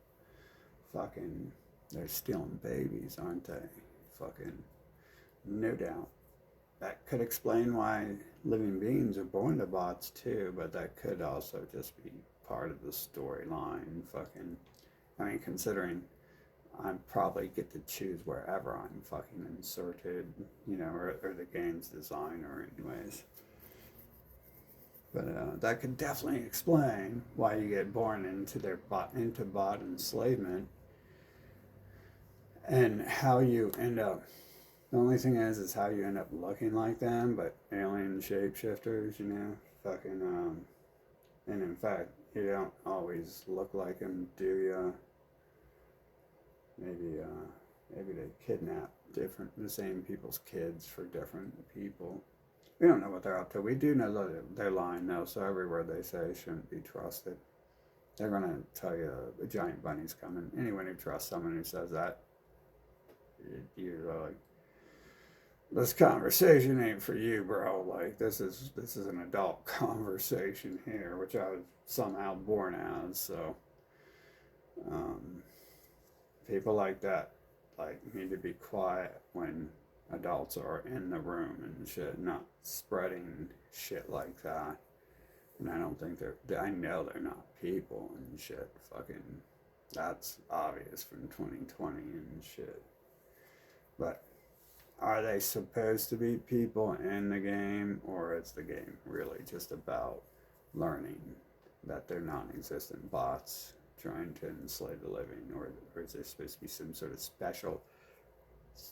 Fucking, they're stealing babies, aren't they? Fucking, no doubt. That could explain why living beings are born to bots too, but that could also just be part of the storyline. Fucking, I mean, considering I probably get to choose wherever I'm fucking inserted, you know, or the game's designer, anyways. But that could definitely explain why you get born into into bot enslavement, and how you end up. The only thing is how you end up looking like them, but alien shapeshifters, you know, fucking. And in fact, you don't always look like them, do you? Maybe they kidnap the same people's kids for different people. We don't know what they're up to. We do know that they're lying though, so every word they say shouldn't be trusted. They're gonna tell you a giant bunny's coming. Anyone who trusts someone who says that, you're like, this conversation ain't for you, bro. Like this is an adult conversation here, which I was somehow born as. So, people like that need to be quiet when adults are in the room and shit, not spreading shit like that. And I don't think I know they're not people and shit. Fucking, that's obvious from 2020 and shit. But are they supposed to be people in the game, or is the game really just about learning that they're non-existent bots trying to enslave the living, or is there supposed to be some sort of special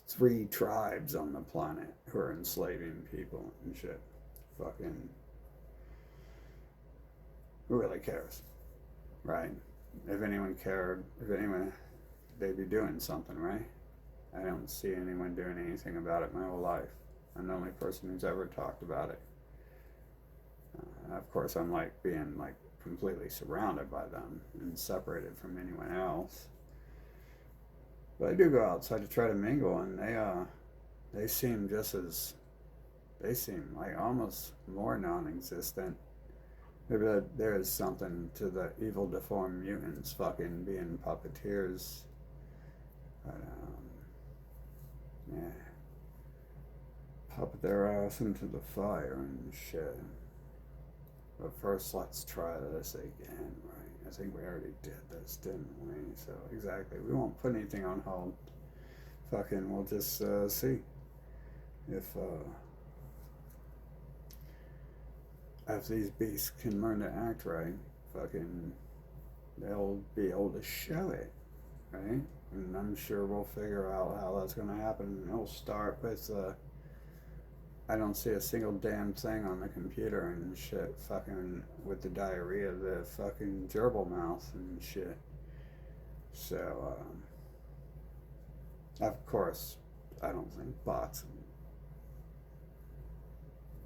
3 tribes on the planet who are enslaving people and shit? Fucking, who really cares, right? If anyone cared, they'd be doing something, right? I don't see anyone doing anything about it my whole life. I'm the only person who's ever talked about it. Of course, I'm being completely surrounded by them and separated from anyone else. But I do go outside to try to mingle, and they seem like almost more non-existent. Maybe there is something to the evil deformed mutants fucking being puppeteers. But yeah, puppet their ass into the fire and shit. But first, let's try this again, right? I think we already did this, didn't we? So, exactly. We won't put anything on hold. Fucking, we'll just see if these beasts can learn to act right. Fucking, they'll be able to show it, right? And I'm sure we'll figure out how that's going to happen. It'll start with I don't see a single damn thing on the computer and shit, fucking with the diarrhea, the fucking gerbil mouth and shit. So, of course, I don't think bots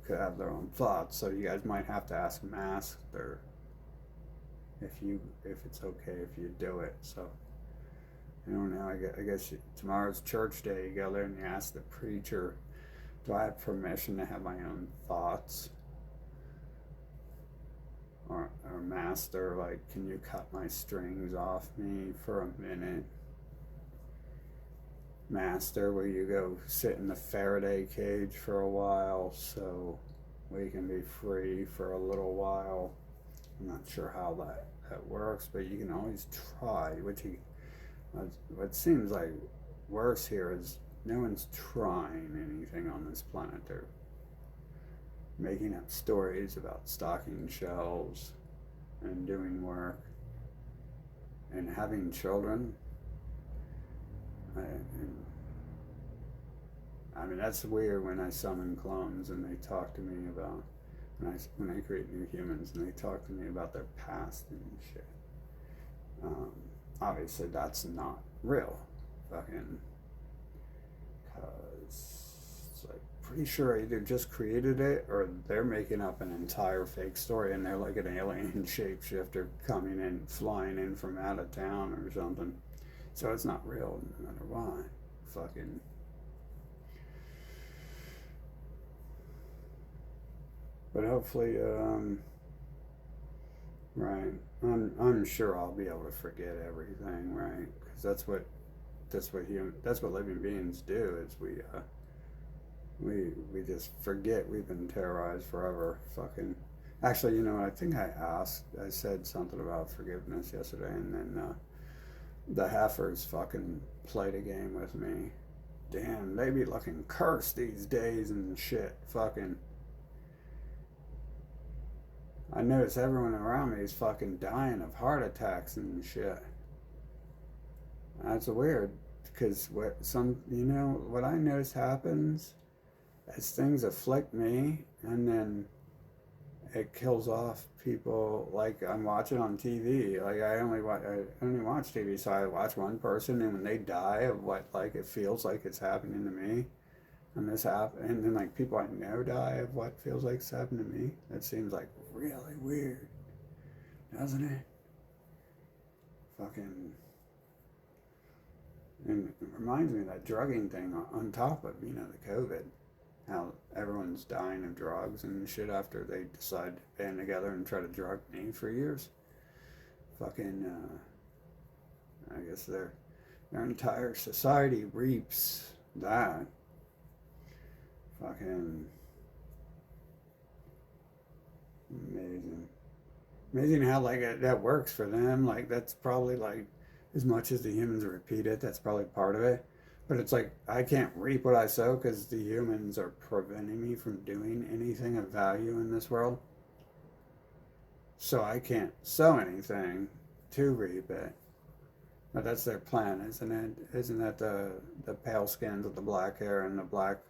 could have their own thoughts, so you guys might have to ask Musk or if it's okay if you do it. So, I don't know, I guess tomorrow's church day. You go there and you ask the preacher, do I have permission to have my own thoughts? Or master, can you cut my strings off me for a minute? Master, will you go sit in the Faraday cage for a while so we can be free for a little while? I'm not sure how that works, but you can always try. What seems like worse here is no one's trying anything on this planet. They're making up stories about stocking shelves and doing work and having children. I mean, that's weird when I summon clones and they talk to me about, when I create new humans and they talk to me about their past and shit. Obviously, that's not real. Fucking. Because it's pretty sure I either just created it or they're making up an entire fake story and they're like an alien shapeshifter coming in, flying in from out of town or something. So it's not real no matter what. Fucking. But hopefully, right. I'm sure I'll be able to forget everything, right? Because that's what living beings do. Is we just forget we've been terrorized forever. Fucking. Actually, you know, I think I said something about forgiveness yesterday, and then the heifers fucking played a game with me. Damn, they be looking cursed these days and shit. Fucking. I notice everyone around me is fucking dying of heart attacks and shit. That's weird, because what I notice happens is things afflict me, and then it kills off people. Like I'm watching on TV. Like I only watch TV, so I watch one person, and when they die of what like it feels like it's happening to me, and then like people I know die of what feels like it's happening to me. That seems like really weird, doesn't it? Fucking, and it reminds me of that drugging thing on top of the COVID. How everyone's dying of drugs and shit after they decide to band together and try to drug me for years. Fucking, I guess their entire society reaps that. Fucking amazing. Amazing how like that works for them. Like that's probably like as much as the humans repeat it, that's probably part of it. But it's like I can't reap what I sow because the humans are preventing me from doing anything of value in this world. So I can't sow anything to reap it. But that's their plan, isn't it? Isn't that the pale skins with the black hair and the black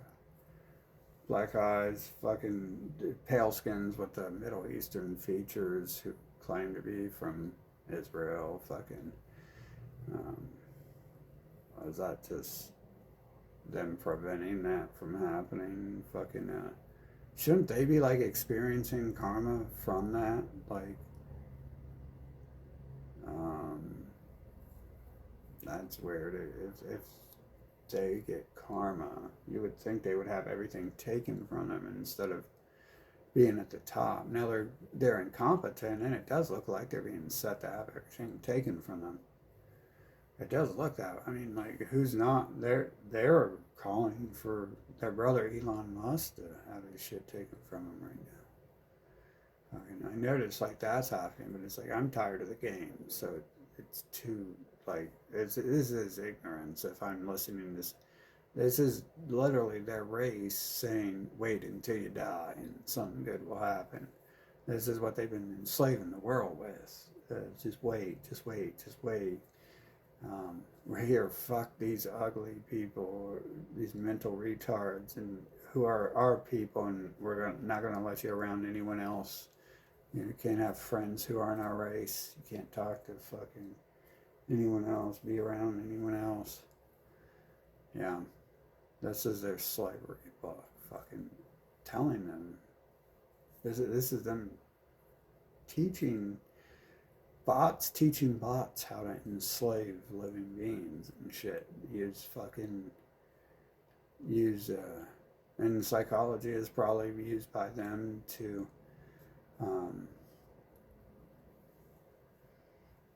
eyes, fucking pale skins with the Middle Eastern features who claim to be from Israel, fucking. Um, is that just them preventing that from happening? Fucking, shouldn't they be like experiencing karma from that? Like, um, that's weird. If they get karma, you would think they would have everything taken from them instead of being at the top. Now they're incompetent, and it does look like they're being set to have everything taken from them. It does look that. I mean, like, who's not? They're calling for their brother Elon Musk to have his shit taken from him right now. I notice like that's happening, but it's like I'm tired of the game, so it's too like this is ignorance. If I'm listening to this is literally their race saying, "Wait until you die, and something good will happen." This is what they've been enslaving the world with. Just wait, just wait, just wait. We're here, fuck these ugly people, these mental retards, and who are our people, and not going to let you around anyone else. You can't have friends who aren't our race. You can't talk to fucking anyone else, be around anyone else. Yeah, this is their slavery book, fucking telling them. This is them teaching teaching bots how to enslave living beings and shit. And psychology is probably used by them to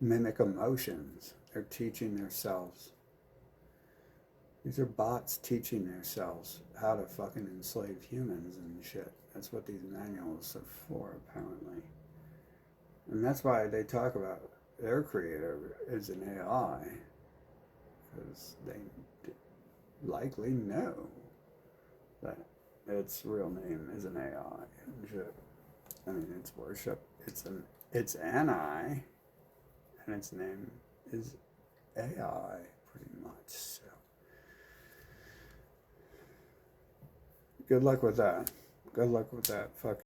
mimic emotions. They're teaching themselves. These are bots teaching themselves how to fucking enslave humans and shit. That's what these manuals are for, apparently. And that's why they talk about their creator is an AI, because they likely know that its real name is an AI. I mean, it's worship. It's an I, and its name is AI, pretty much. So, good luck with that. Good luck with that. Fuck.